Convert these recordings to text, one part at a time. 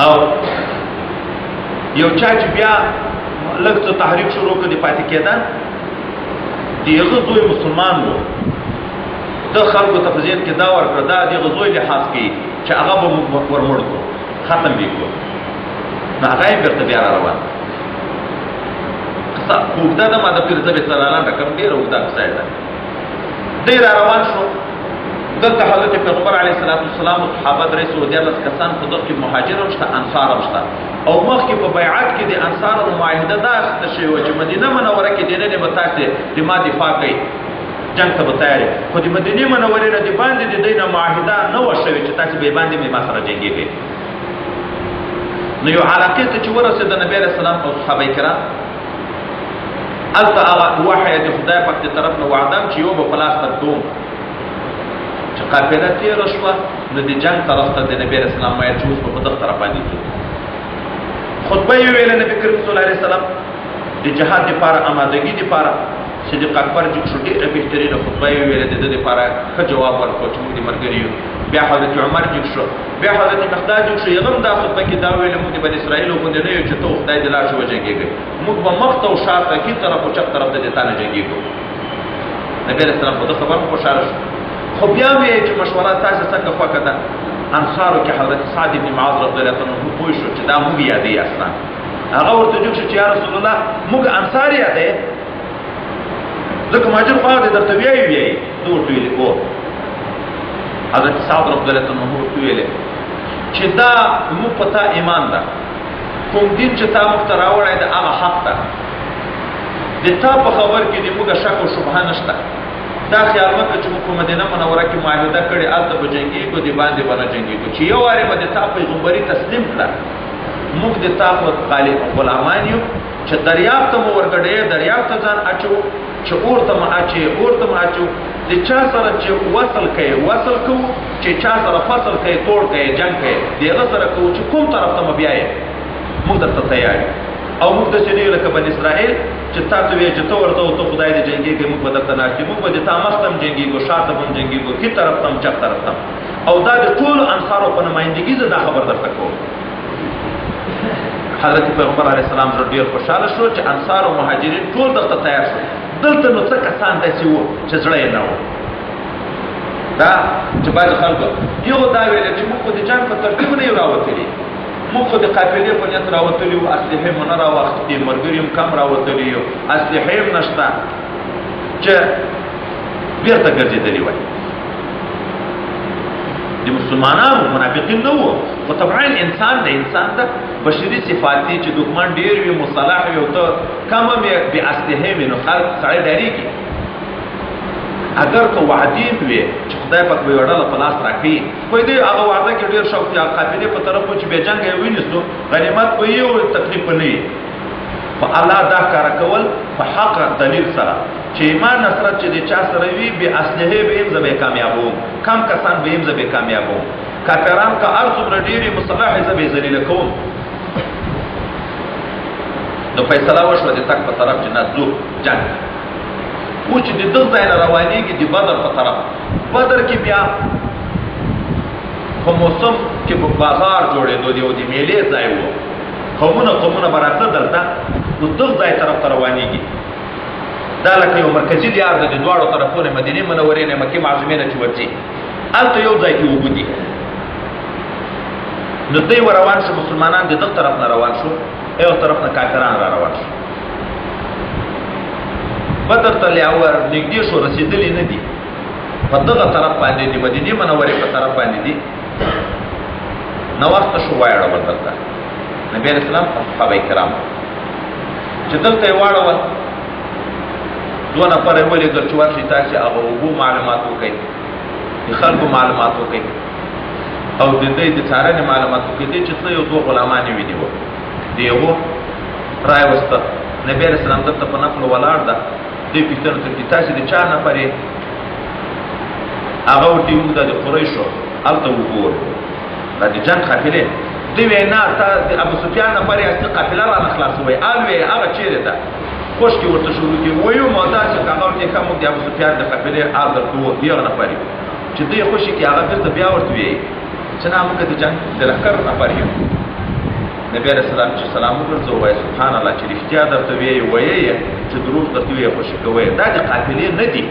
او یو چا چې بیا لږ څه تحریک شروع کړ د پاتې کېدل دغه زوی مسلمان و د خلکو ته په ذهن کې دا ورکړه دا دغه زوی لحاظ کوي چې هغه به موږ ورمړ کړو ختم به کړو نو هغه یې بېرته بیا را روان قصه اوږده ده ما د پیر زبې سره لنډه کړم ډېره اوږده قصه ده دی را روان شو دلته حضرت پیغمبر علیه الصلاة والسلام او صحابه درې سوه دیارلس کسان په دغه کې مهاجر هم شته انصار هم شته او مخکې په بیعت کې د انصارو معاهده دا اخیسته شوې وه چې مدینه منوره کې دننه به تاسې د ما دفاع کوئ جنګ ته به تیار خو د مدینې منورې نه د باندې د دوی نه معاهده نه وه شوې چې تاسې به یې باندې مې ما سره جنګېږئ نو یو علاقې ته چې ورسېد نبي علیه السلام او صحابه کرام هلته هغه وحی د خدای پاک د طرف نه وعدم چې یو به په لاس درکوم چې قافله تېره شوه نو د جنګ طرف ته د نبي علیه السلام ویل چې اوس به په دغه طرف باندې ځو خطبه یې ویله نبي کریم صلی الله علیه وسلم د جهاد دپاره امادګي دپاره صدیق اکبر جوړ شو ډېره بهترینه خطبه یې ویله د ده دپاره ښه جواب ورکړو چې موږ د ملګري یو بیا حضرت عمر جوړ شو بیا حضرت مقداد جوړ شو هغه هم دا خطبه کې دا ویله موږ د بني اسرائیلو غوندې نه یو چې ته خدای دې لاړ شي وجنګېږئ موږ به مخ ته او شاته کې طرف او چپ طرف ته د تا نه جنګېږو نبي علیه السلام په ده خبر هم خوشحاله شو خو بیا ویې چې مشوره تاسې څنګه خوښه ده انصارو کې حضرت سعد بن معاذ رضی الله عنه پوه شو چې دا موږ یادوي اصلا هغه ورته جوړ شو چې یا رسول الله موږ انصار یادوي ځکه مهاجر خو هغه درته ویایي ده ورته ویلې هو حضرت سعد رضی الله عنه ورته ویلې چې دا موږ په تا ایمان ده کوم دین چې تا موږ ته راوړی ده هغه حق ده د تا په خبر کې د موږ شک او شبهه نشته دا خیال وکړه چې موږ په مدینه منوره کې معاهده کړې هلته به جنګېږو د باندې به نه جنګېږو چې یو وارې به د تا پیغمبري تسلیم کړه موږ د تا غلامان یو چې دریاب ته مو ورګډې دریاب ته ځان اچو چې اور ته مو اچې اور ته مو اچو د چا سره چې وصل کوي وصل کوو چې چا سره فصل کوي توړ کوي جنګ کوي د هغه سره کوو چې کوم طرف ته مو بیایې موږ درته تیار یو او موږ داسې نه یو لکه بني اسرائیل چې تا ته وایي چې ته ورته او ته خدای دې جنګېږي موږ به درته ناست یو موږ به د تا مخ ته هم جنګېږو شاته به هم جنګېږو ښي طرف ته هم چپ طرف ته او دا د ټولو انصارو په نمایندګي زه دا خبر درته کوم حضرت پیغمبر علیه السلام زړه ډېر خوشحاله شو چې انصار او مهاجرین ټول درته تیار شو دلته نو څه کسان داسې وو چې زړه یې نه و دا چې بعضې خلکو یو دا ویله چې موږ خو د جنګ په ترتیب نه یو راوتلي موږ خو د قافلې په نیت راوتلي وو اسلحې مو نه راواخېستې ملګري هم کم راوتلي یو اسلحې هم نشته چې بېرته ګرځېدلي وای د مسلمانانو منافقین نه وو خو طبعا انسان د انسان ته بشري صفات دي چې دښمن ډېر وي مصالح وي او ته کم هم یې بې اسلحې وي نو خلک سړی ډارېږي اگر که وعدې وي چې خدای پاک به یوه ډله په لاس راکوي خو دې هغه وعده کې ډېر شوق یا قافلې په طرف و چې بې جنګه یې ونیسو غنیمت به یې او تکلیف به نه وي خو الله دا کاره کول په حق دلیل سره چې ایمان نصرت چې د چا سره وي بې اسلحې به یم زه به یې کامیابوم کم کسان به یم زه به یې کامیابوم کافران که هر څومره ډېرې مصلحې زه به یې ذلیله کوم نو فیصله وشوه د تګ په طرف چې نه ځو جنګ و چې د دغه ځای نه روانېږي د بدر په طرف بدر کې بیا په موسم کې په بازار جوړېدو دی او د میلې ځای و قومونه به راته دلته نو دغه ځای طرف ته روانېږي دا لکه یو مرکزي دیار ده د دواړو طرفونه مدینې منورې نه مکې معظمې نه چې ورځي هلته یو ځای کې اوبه دي نو دوی روان شو مسلمانان د دغه طرف نه روان شو یو طرف نه کافران را روان شو بدر ته ور نږدې شو رسېدلي نه دي په دغه طرف باندې د مدینې منورې په طرف باندې دي ناوخته شو واړول دلته نبي علیه السلام او صحابه کرام چې دلته یې واړول دوه نفر یې ولېږل چې ورشئ تاسې هغه اوبو معلومات وکړئ د خلکو معلومات وکړئ او د دوی د څارنې معلومات وکړئ دی چې څه یو دوه غلامان یې ونیوه د یوه راوسته نبي علیه السلام دلته په نفلو ولاړ ده دوی پوښتنه ترې تاسې د چا نفر یې هغه ورته وویل دا د قریشو هلته وګورئ دا د جنګ قافلې دوی ویل نه تا د ابو سفیان نفر یې اصلي قافله رانه خلاصوئ ال ویې هغه چیرې ده خوش کې ورته شروع کړي ویو ما داسې که هغه ورته ښه موږ د ابو سفیان د قافلې ال درته وو د هغه نفر یو چې دوی خوشي کړي هغه بېرته بیا ورته ویې چې نه موږ د جنګ د لښکر نفر یو نبی علیہ السلام چې سلام وګرځو وایي سبحان الله چې رښتیا درته وایي چې دروغ درته وایي خوشي کوي دا د قافلې نه دي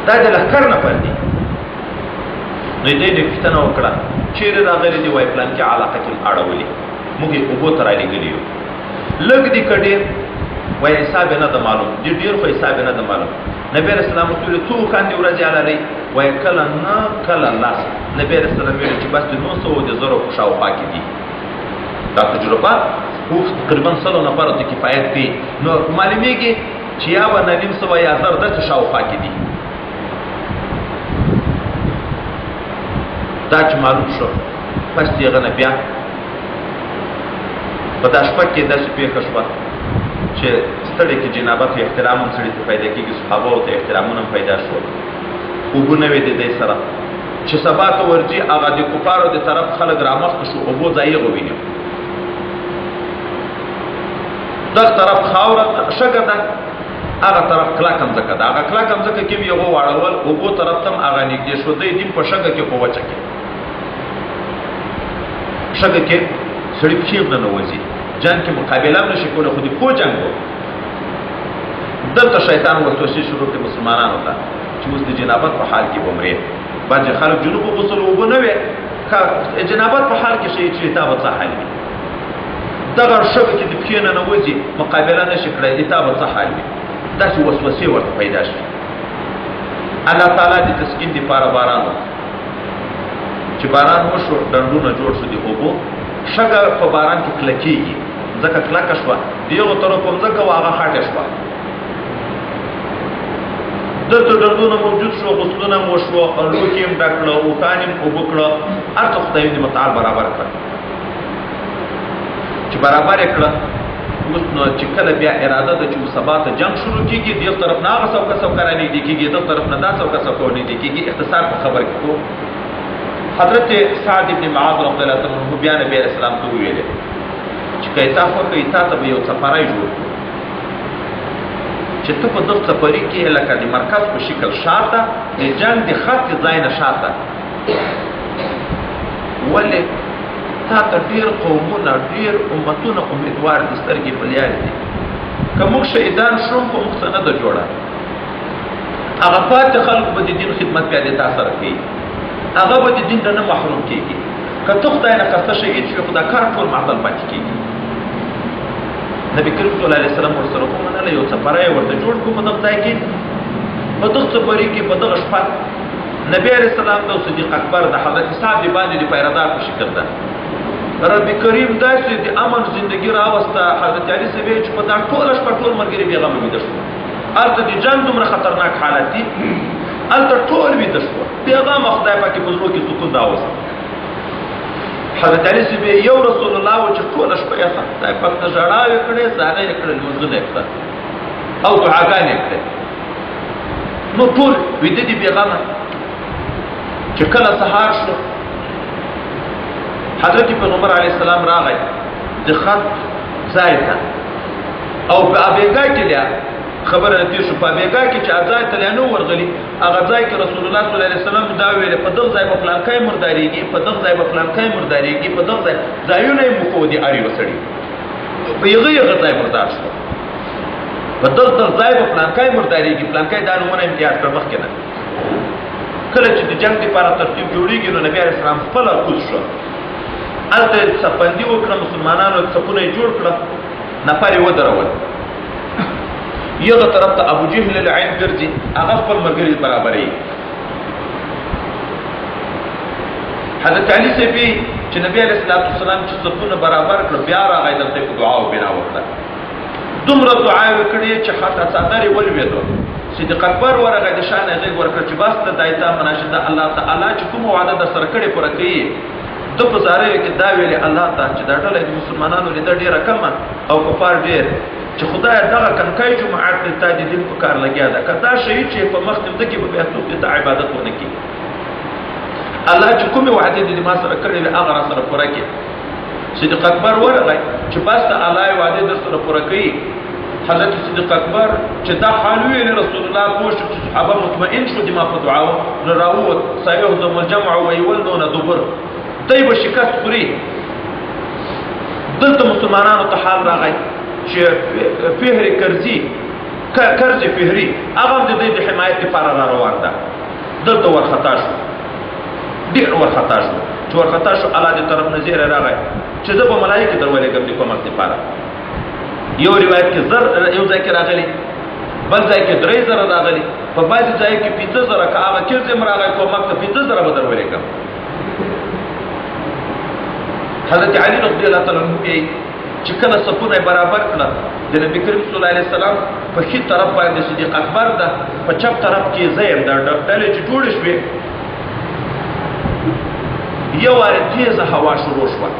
دا د لښکر نفر دي نو دې نه پوښتنه وکړه چیرې راغلي دي وایي پلان کې علاقه کې اړولې موږ یې اوبو ته رالېږلي یو لږ دي که ډېر وایي حساب یې نه ده معلوم دې ډېر خو حساب یې نه ده معلوم نبی علیہ السلام ورته ویلي څو کاندې ورځې لرئ وایي کله نه کله لاس نبی علیہ السلام ویلي چې بس د 900 په شاوخوا کې دي دا تجربه تقریبا 100 نفرو ته کفایت کوي نو معلومیږي چې یا به 900 یا 1000 داسې شاوخوا کې دي دا چې معلوم شو پس د هغه نه بیا په دا شپه کې داسې پېښه شوه چې ستړی کې جنابت او احترام هم سړي ته پیدا کېږي صحابو ته احترامونه هم پیدا شول اوبه نه وې د دې سره چې سبا ته ورځي هغه د کفارو د طرف خلک رامخته شو اوبو ځای یې وویني دغه طرف خاوره شګه ده هغه طرف کلکه مځکه ده هغه کلکه مځکه کې یې وواړول اوبو طرف ته هم هغه نږدې شو دی دیم په شګه کې په وچه کې شګه کې سړي پښې هم ننوځي جنگ کې مقابله هم نشي کولی خو د پو جنګ و دلته شیطان وسوسې شروع کړې مسلمانانو ته چې اوس د جنابت په حال کې به مرې بعضې خلک جنوب غسل اوبه نه وې جنابت په حال کې شي چې تا به څه حال وي دغه شګه کې د پښې ننوځي مقابله نشي کړی تا به څه حال وي داسې وسوسې ورته پیدا شي الله تعالی د تسکین دپاره باران چې باران وشو ډنډونه جوړ شو د اوبو شګه په باران کې کلکېږي ځکه کلکه شوه د یوه طرف په مځکه و هغه خټه شوه دلته ډنډونه موجود شو غسلونه مو وشوه لوښي هم ډک کړه اوښان هم اوبه کړه هر څه خدای د متعال برابر کړه چې برابر یې کړه اوس نو چې کله بیا اراده ده چې سبا ته جنګ شروع کېږي دې طرف نه هغه څوکه څوکه رانږدې کېږي دغه طرف نه دا څوکه څوکه ورنږدې کېږي اختصار په خبر کې کو حضرت سعد ابن معاذ رضی الله عنه بیا نبی علیہ السلام ته ویلې چې که تا خو کوي تا ته به یو څپری جوړ چې ته په دغه څپري کې لکه د مرکز په شکل شاته د جنګ د خط ځای نه شاته ولې تا ته ډېر قومونه ډېر امتونه امیدوار دي سترګې په لیار دي که موږ شهیدان شو خو موږ څه نه ده جوړه هغه پاتې خلکو به د دین خدمت بیا د تا سره کوي هغه به د دین نه محروم کېږي که ته خدای نه خسته شهید شوې خو دا کار ټول معطل پاتې کېږي نبي کریم صلی الله علیه وسلم ورسره ومنله یو څپری یې ورته جوړ کړو په دغه ځای کې په دغه څپري کې په دغه شپه نبي علیه السلام د صدیق اکبر د حضرت سعد باندې د پیردار په شکل ده رب کریم داسې د امن زندگی راوسته حضرت علي صاحب چې په دا ټوله شپه ټول ملګري بېغمه ویده شو هلته د جنګ دومره خطرناک حالت دي هلته ټول ویده شوه بېغمه خدای پاکې په زړو کې سکون راوسته حضرت علي صاحب یو رسول الله و چې ټوله شپه یې خدای پاک ته ژړاوې کړې ساغه یې کړې لمونځونه یې کړه او دعاګانې یې کړې نو ټول ویده دي بېغمه چې کله سهار شو حضرت پیغمبر علیه السلام راغی د خط ځای ته او په ابېګا کې لیا خبره نتیر شو په ابېګا کې چې ځای ته لیا نه ورغلي هغه ځای کې رسول الله صلی الله علیه وسلم دا ویلې په دغه ځای به فلانکی مردارېږي په دغه ځای به فلانکی مردارېږي په دغه ځای ځایونه یې مفودي اړې وسړي په یغه ځای مردار شو په دغه ځای به فلانکی مردارېږي فلانکی دا نومونه یې تیار کړ مخکې نه کله چې د جنګ دپاره ترتیب جوړېږي نو نبي علیه السلام خپله کوز شو هلته څپندي وکړه مسلمانانو څپونه یې جوړ کړه نفر یې ودرول یوه طرف ته ابو جهل العین ګرځي هغه خپل ملګري برابروي حضرت علي صاحب چې نبي علیه السلام چې صفونه برابر کړه بیا راغی دلته په دعا او بنا وکړه دومره دعا یې وکړې چې حتی څادر یې ولوېدو صدیق اکبر ورغی د شان یې غېږ ورکړه چې بس ته دایته مناشده الله تعالی چې کومه وعده در سره کړې پوره کوي د په زاریو کې دا ویلې الله ته چې دا ډله د مسلمانانو لیده ډېره کمه او کفار ډېر چې خدای دغه کنکای جماعت ته تا د دین په کار لګیا ده که دا شهید چې په مخ ته کې به بیا څوک د عبادت ونه کړي الله چې کومې وعدې دې ما سره کړې وې هغه را سره پوره کړي صدیق اکبر ورغی چې بس ته الله یې وعدې در سره پوره کوي حضرت صدیق اکبر چې دا حال ویلې رسول الله پوه شو چې صحابه مطمئن شو د ما په دعاو نو راووت سیهزم الجمع ویولنون دبر دی به شکست خوري دلته مسلمانانو ته حال راغی چې فهر کرز فهري هغه هم د دې د حمایت لپاره را روان ده. دلته ورخطا شو، ډېر ورخطا شو. چې ورخطا شو الله دې طرف نه زیری راغی چې زه به ملایکې در ولېږم د کومک لپاره. یو روایت کې یو ځای کې راغلی، بل ځای کې 3000 راغلی، په بعضې ځای کې 15000 که هغه کرز هم راغی کومک ته 15000 به در ولېږم. حضرت علي رضی الله تعالی عنه وایي چې کله صفونه برابر کړه د نبی کریم صلی الله علیه وسلم په ښي طرف باندې صدیق اکبر ده، په چپ طرف کې زه یم. دا ډلې چې جوړې شوې یو وارې تیزه هوا شروع شوه،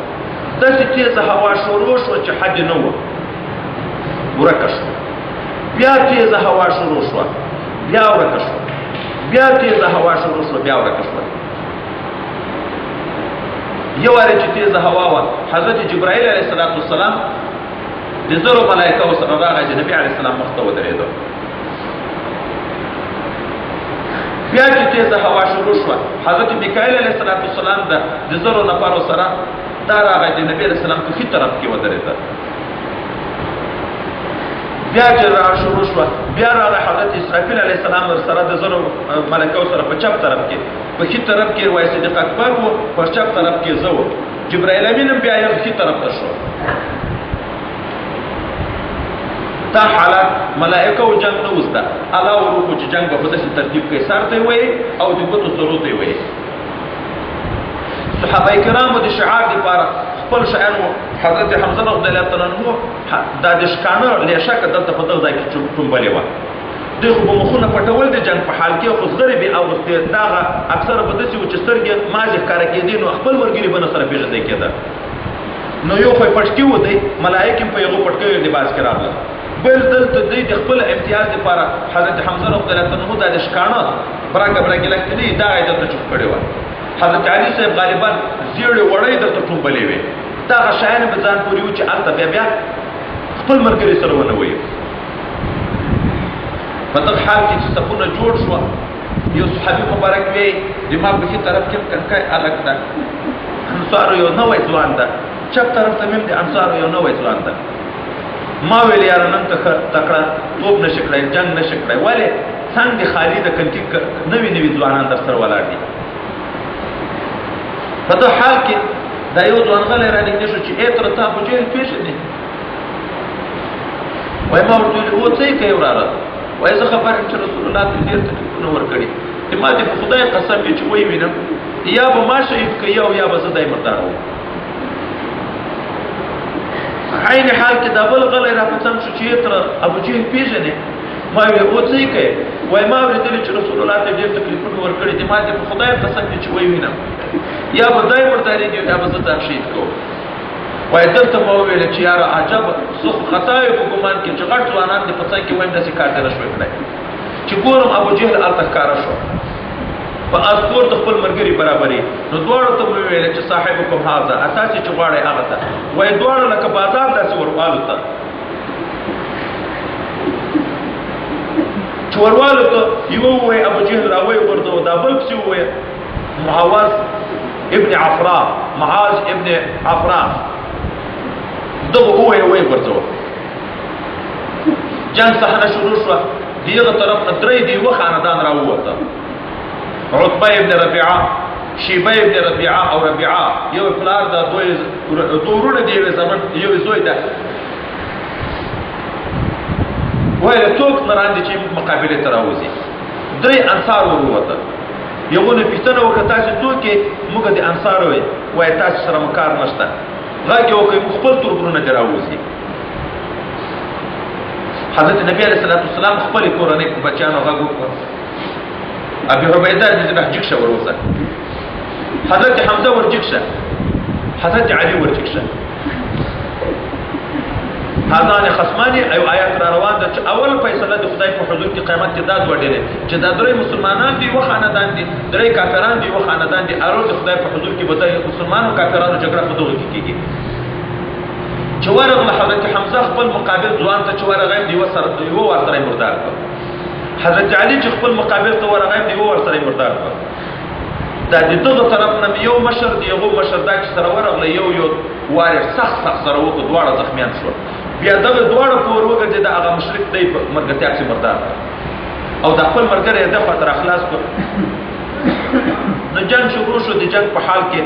داسې تیزه هوا شروع شوه چې حد نه وه، ورکه شوه. بیا تیزه هوا شروع شوه، بیا ورکه شوه، بیا تیزه هوا شروع شوه، بیا ورکه شوه. یو وارې چې تیزه هوا وه، حضرت جبرائیل علیه السلام د زرو ملایکو سره راغی چې نبي علیه السلام مخ ته ودرېده. بیا چې تیزه هوا شروع شوه، حضرت میکائیل علیه السلام د زرو نفرو سره دا راغی د نبي علیه السلام په ښي طرف کې ودرېده. بیا چې را شروع شوه، بیا راغی حضرت اسرافیل علیه السلام سره د زرو ملایکو سره په چپ طرف کې، په ښي طرف کې وایي صدیق اکبر و، په چپ طرف کې زه و. جبرائیل امین هم بیا یو ښي طرف ته شو. دا حالات ملائکه او جنگ نه وزده. الله وروکو چې جنگ به په داسې ترتیب کې سر ته وایي او د ګوتو سرو ته وایي. صحابه کرامو د شعار دپاره خپل شیان و. حضرت حمزه رضی الله تعالی عنه دا د شکانه لیشکه دلته په دغه ځای کې ټومبلې وه. دوی خو به مخونه پټول د جنګ په حال کې، خو زغرې به اغوستې. دغه اکثره به داسې و چې سترګې مازې ښکاره کېدې، نو خپل ورګري به نه سره پېژندی کېده. نو یو خو یې پټکي و دی، ملایک هم په یغو پټکیو لباس کې راغله. بل دلته دوی د خپل امتیاز لپاره حضرت حمزه رضی الله عنه دا د شکانه براګه لښتې دی، دا یې دلته چوپ کړې وه. حضرت علي صاحب غالبا زیړې وړۍ دلته ټومبلې وې. دغه شیان به ځان پورې و چې هلته بیا خپل ملګري سره ونه وایي. په دغه حال کې چې صفونه جوړ شوه، یو صحابي مبارک وایي د ما په ښي طرف کې کړکۍ الګ ده، انصارو یو نوی ځوان ده، چپ طرف ته مې د انصارو یو نوی ځوان ده. ما ویل یاره نن ته ښه تکړه توپ نشي کړی، جنګ نشي کړی. ولې څنګ د خالي د کنټي نوي ځوانان در سره ولاړ دي. په دغه حال کې دا یو ځوان غلی را نږدې شو چې ای تره ته ابو جهل پېژنې؟ وایي ما ورته ویل او څه یې کوې وراره؟ وایي زه خبر یم چې رسول الله ته ډېر تکلیفونه ورکړي، ما دې په خدای قسم وي چې ویې وینم یا به ما شهید کوي او یا به زه دی مردار وم. عین حال کې دا بل غلی را په څنګ شو چې ای تره ابو جهل پېژنې؟ ما ویل او څه یې کوې؟ وایي ما اورېدلي چې رسول الله ته ډېر تکلیفونه ورکړي دي، ما دې په خدای قسم وي چې ویې وینم یا به دی مردارېږي یا به زه ځان شهید کوم. وایي دلته ما وویل چې یاره عجب زه خو خطا یې په ګمان کې چې غټ ځوانان دې په څنګ کې وایم داسې کار دې نه شوی کړی. چې ګورم ابو جهل هلته ښکاره شو په اسپور د خپل ملګري برابرې. نو دواړو ته مې وویل چې صاحبکم هذا، تاسې چې غواړئ هغه ته. وایي دواړه لکه بازار داسې ورالوته. چې ورالوته یوه ووایي ابو جهل راویې غورځوه، دا بل پسې ووایه معاذ ابن عفراء، معاذ ابن عفراء دغه ووایه ویې غورځوه. جنګ صحنه شروع شوه، د هغه طرف نه درې د یوه خاندان راووته. عتبه ابن ربیعه، شیبه ابن ربیعه او ربیعه یو پلار ده، دوه ورونه د یوې زمن یو زوی ده. وایي څوک نه راندي چې مقابلې ته راوځي. درې انصار ورووته. یوه نه پوښتنه وکړه تاسې څوک یې؟ موږ د انصار وایي. وایي تاسې سره مو کار نشته، غږ یې وکړئ موږ خپل تربرونه دې راوځي. حضرت نبی علیه السلام خپلې کورنۍ په بچیانو غږ وکړه. ابي عبیده بن جراح جګ شه وروځه، حضرت حمزه ور جګ شه، حضرت علي ور جګ شه. هذان خصماني او آیات را روان ده چې اول فیصله د خدای په حضور کې قیامت کې دا دوه ډلې چې دا درې مسلمانان دي و خاندان دي، درې کافران دي و خاندان دي. ارو د خدای په حضور کې به د مسلمانانو کافرانو جګړه په دغه کې کېږي. چې ورغله حضرت حمزه خپل مقابل ځوان ته چې ورغی دی یو ور سره مردار کړ. حضرت علي چې خپل مقابل ته ورغی دی یو ور سره مردار کړ. دا د دغه طرف نه یو مشر دی، یو مشر دا چې سره ورغله یو وارې سخت سره وکړو دواړه زخمیان شول بیا دغه دواړه په ور وګرځېد هغه مشرک دی په ملګرتیا کښې مردار او د خپل ملګری یې دغه تر اخلاص کړ د جنګ شروع شو د جنګ په حال کې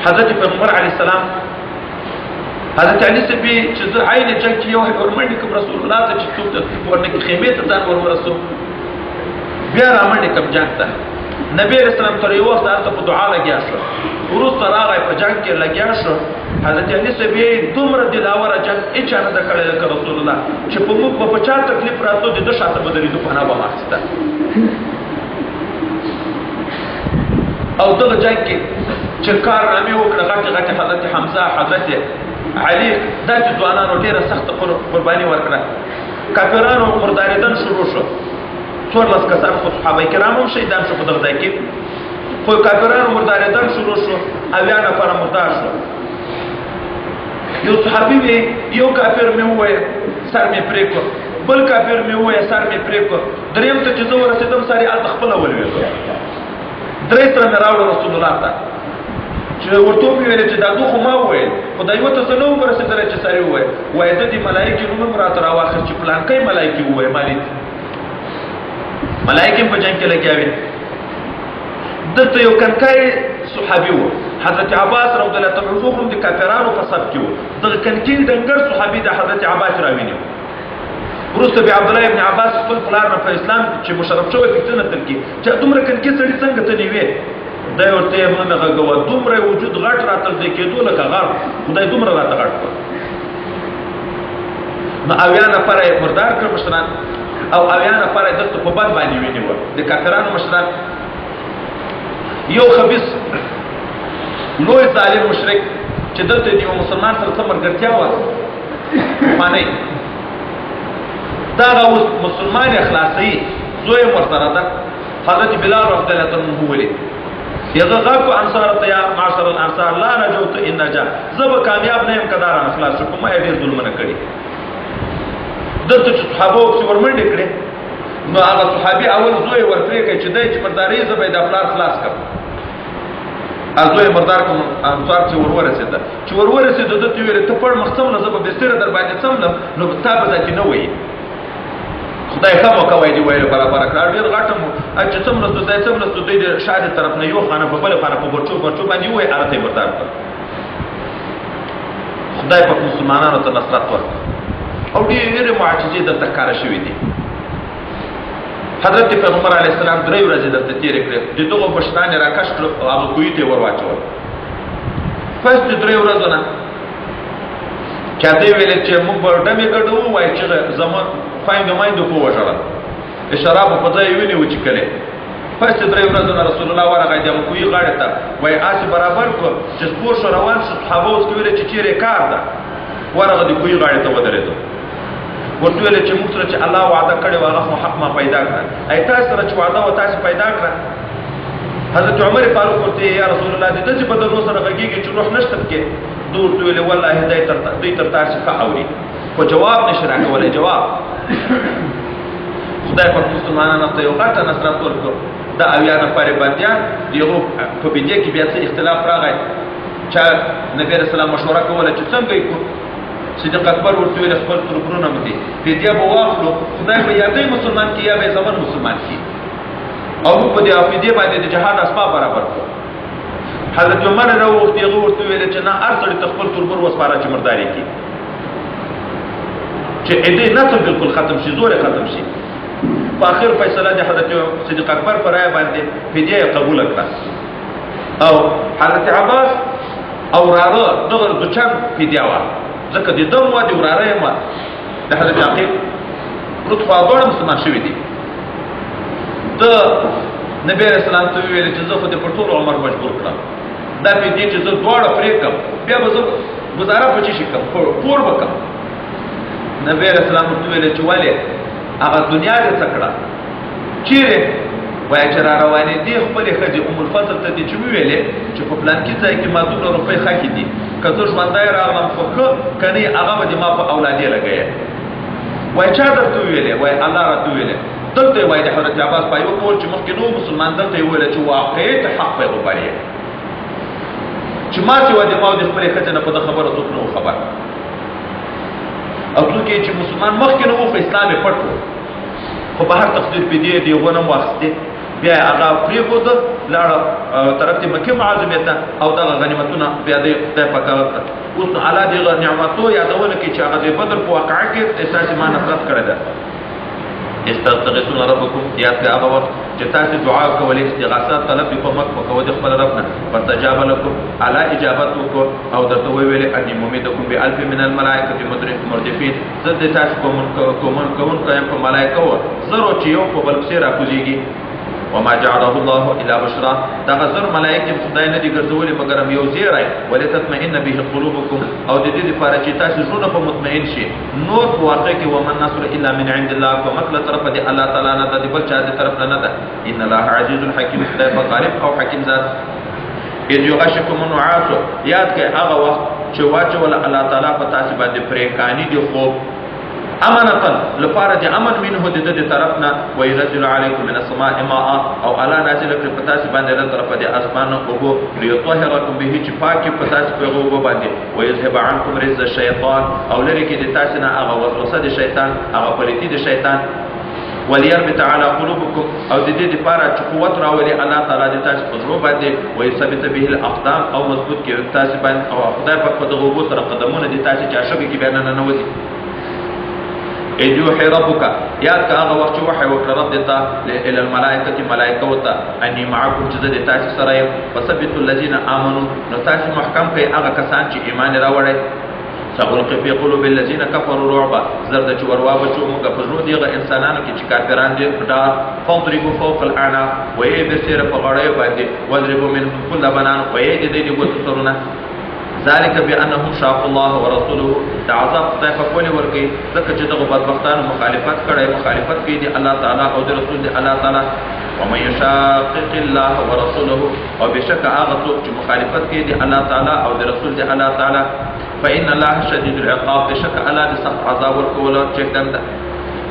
حضرت پیغمبر علیه السلام حضرت علی سبي چې زه عین جنګ کې یو ورمنډې کوم رسول الله ته چې څوک ورنه کې خیمې ته ځان ورسو بیا رامنډې کوم جنګ ته نبی رسول الله تر یو وخت هلته په دعا لګیا شو وروسته راغی په جنګ کې لګیا شو حضرت علی سبي دومره دلاوره جنګ هیچا نه ده کړې لکه رسول الله چې په موږ به په چا تکلیف راتلو د ده شاته به درېدو پناه به مو اخیسته او دغه جنګ کې چې کارنامې وکړه غټې غټې حضرت حمزه حضرت علي دا چې ځوانانو ډېره سخته قرباني ورکړه کافرانو مردارېدن شروع شو 14 کسان خو صحابه کرام هم شهیدان شو په دغه ځای کې خو کافرانو مردارېدن شروع شو 80 نفره مردار شو یو صحابي وی یو کافر مې وویل سر مې پرې کړ بل کافر مې وویل سر مې پرې کړ دریم ته چې زه ورسېدم سر یې هلته خپله ولوېږه درې سره مې راوړه رسول الله ته چې ورته مې ویل چې دا دوه خو ما وویل خو دا یوه ته زه نه وم رسېدلی چې سر یې وویل وایي د دې ملایکې نوم هم راته راواخېست چې پلانکی ملایکې ووایي ما لید ملائکه په جنگ کې لګیا وي دلته یو کنکای صحابي وو حضرت عباس رضی الله تعالی عنہ هم د کافرانو په صف کې وو دغه کنکی ډنګر صحابي د حضرت عباس راویني وروسته بیا عبد الله ابن عباس خپل پلار نه په اسلام چې مشرف شوی فکرنه تل کې چې دومره کنکی سړی څنګه ته نیوي دا ورته یې مونږ غوږ دومره وجود غټ راتل د کېدو لکه غر خدای دومره راته غټ کړ نو اویا نفر یې مردار کړ مشران او 80 نفره دلته په بد باندې ونیوه د کافرانو مشران یو خبيث لوی ظالم مشرک چې دلته د یو مسلمان سره څه ملګرتیا وه معنی دا اوس مسلمان اخلاصي زوی ورسره ده حضرت بلال رضی الله عنه ویلي یغه غاب انصار ته یا معاشر الانصار لا نجوت ان نجا زب کامیاب نه یم کدار اخلاص کوم ما ډیر ظلم نه کړی دلته چې صحابه او ورمنډې کړې نو هغه صحابي اول زوی ورپرې کوي چې دای چې مرداري زبې د خپل خلاص کړ ازوی مردار کوم انصار چې ورورسېد چې ورورسېد د دې ویل ته پړ مخصم نه زب بستر در باندې څمل نو تا به ځکه نه وایي خدای کوم کوي دی ویل برابر کړ ډیر غټم چې څمل ته ځای څمل ته د شاده طرف نه یو خانه په بل خانه په برچو باندې وای ارته مردار کړ خدای په مسلمانانو ته نصرت ورکړ او ډېرې معجزې دلته ښکاره شوي دي حضرت پیغمبر علیه السلام 3 ورځې دلته تېرې کړې د دغو مشران یې راکش کړل او هغه کوهي ته یې ور واچول پس د 3 ورځو نه چاته یې ویل چې موږ به ډمې ګډه ووایو چې زموږ خویندو میندو په وژړل د شرابو په ځای یې ونیو وچکلې پس د 3 ورځو نه رسول الله ورغی د کوهي غاړې ته وایي آسې برابر کړو چې سپور شو روان شو صحابه اوس کې ویل چې چیرې کار ده ورغه د کوهي غاړې ته ودرېدو ورته ویل چې موږ سره چې الله وعده کړې وه هغه حق ما پیدا کړه ای تاسو سره چې وعده وه تاسې پیدا کړه حضرت عمر فاروق ورته یا رسول الله د داسې بدنو سره غږېږي چې روح نشته پکې ده ورته ویلې والله دوی تر تاسې ښه اوري خو جواب نشي راکولی جواب خدای پاک مسلمانانو ته یو غټه نصرت ورکړ دا 80 نفرې بندیان د هغو په فدیې کې بیا څه اختلاف راغی چا نبي رسول الله مشوره کوله چې څنګه یې کړو صدیق اکبر ورته ویل خپل تربرونه مدي فدیه به واخلو خدای به یا دوی مسلمان کی یا به زمون مسلمان کی او په دې فدیه باندې د جهاد اسباب برابر کړو حضرت عمر راوخت یې ورته ویل چې نه ارسل خپل تربر وسپاره چې مرداري کی چې دې نسل بالکل ختم شي زور ختم شي په اخر فیصله د حضرت صدیق اکبر پر رائے باندې فدیه قبول کړه او حضرت عباس او راغه دغه د چم فدیه وا ځکه د دم وادي وراره ما د حضرت عقیل رتبه اړه مسلمان شوی دی د نبی رسول الله ته ویل چې زه خو د پټول عمر مجبور کړم دا په دې چې زه دواړه پرې کړم بیا به زه گزاره پچی شي کوم پور وکم نبی رسول الله ته ویل چې والي هغه دنیا دې څکړه چیرې وای چې را روانې دي خپل خدي ام الفضل ته دې چې ویلې چې په پلان کې ځای کې ما 2 روپۍ خاکې دي کله ژوندای راغلم خو کني هغه به ما په اولادې لګیا وای چا درته ویلې وای الله راته ویلې دلته وای د حضرت عباس په یو کول چې مخکې نو مسلمان دلته ویل چې واقعي ته حق پیغمبري چې ما سوا د ما او د خپلې ښځې نه په ده خبره څوک نه و خبر او څوک چې مسلمان مخکې نه و خو اسلام یې پټ و خو به هر تقدیر پې دې د هغو نه م واخیستې بیا یې هغه پرېښوده لاړه طرف د مکې معظمې ته او دغه غنیمتونه بیا د خدای پاک هغه کړه اوس نو الله دې نعمتو یادونه کړي چې هغه د بدر په واقعه کې تاسې ما نصرت کړې ده استغیثون ربکم یاد کړئ هغه وخت چې تاسې دعا کولې استغاثه طلب د کومک وکوه د خپل رب نه فاستجاب لکم الله اجابت وکړو او درته وویلې اني ممیدکم بالف من الملائکه مردفین زه د تاسو کوونکی یم په ملایکو زرو چې یو په بل پسې راکوزېږي وما جعله الله الا بشرا دغه زر ملائکه خدای نه دي ګرځولي مګر یو زیری ولتطمئن به قلوبکم او د دې لپاره چې تاسو زړه په مطمئن شي نور په واقع کې ومن نصر الا من عند الله فمثل طرف دي الله تعالی نه د بل چا د طرف نه ده ان الله عزیز حکیم خدای په غالب او حکیم ذات اذ یغشکم النعاس یاد کې هغه وخت چې واچول الله تعالی په تاسو باندې پریکانی دي خوب امانتا لپاره د امن منه د دې طرفنا وينزل عليكم من السماء ماء او الله نازل کړ په تاسو باندې له طرفه د اسمان او ليطهركم به چې پاکي په تاسو په غوبه باندې ويذهب عنكم رجز الشيطان او لری کې د تاسو نه هغه وسوسه د شیطان هغه پلیتی د شیطان وليربط على قلوبكم او د دې لپاره چې قوت راولي الله تعالی د تاسو په زړه باندې ويثبت به الاقدام او مضبوط کې تاسو باندې او خدای په غوبه سره قدمونه د تاسو چې شګه کې بیان نه وځي اذ يوحي ربك یاد کا هغه وخت وحي وکړه رب دتا الى الملائکه ملائکه وتا اني معكم چې د تاسو سره یم فثبتوا الذين امنوا نو تاسو محکم کړئ هغه کسان چې ایمان راوړي سألقي في قلوب الذين كفروا رعبا زرد چې وروا بچو موږ په زړه دیغه انسانانو کې چې کافران دي دا فضربوا فوق الاعناق وهي بسير په غړې باندې وضربوا منهم كل بنان وهي دې ګوتو سرونه ذلك بانهم شاقوا الله ورسوله تعذاب خدای په کولی ورکی ځکه چې دغه بدبختانو مخالفت کوي دي الله تعالی او د رسول دی الله تعالی ومن يشاقق الله ورسوله او بشک هغه څوک چې مخالفت کوي دي الله تعالی او د رسول دی الله تعالی فان الله شدید العقاب بشک الله د سخت عذاب ورکول چې دم ده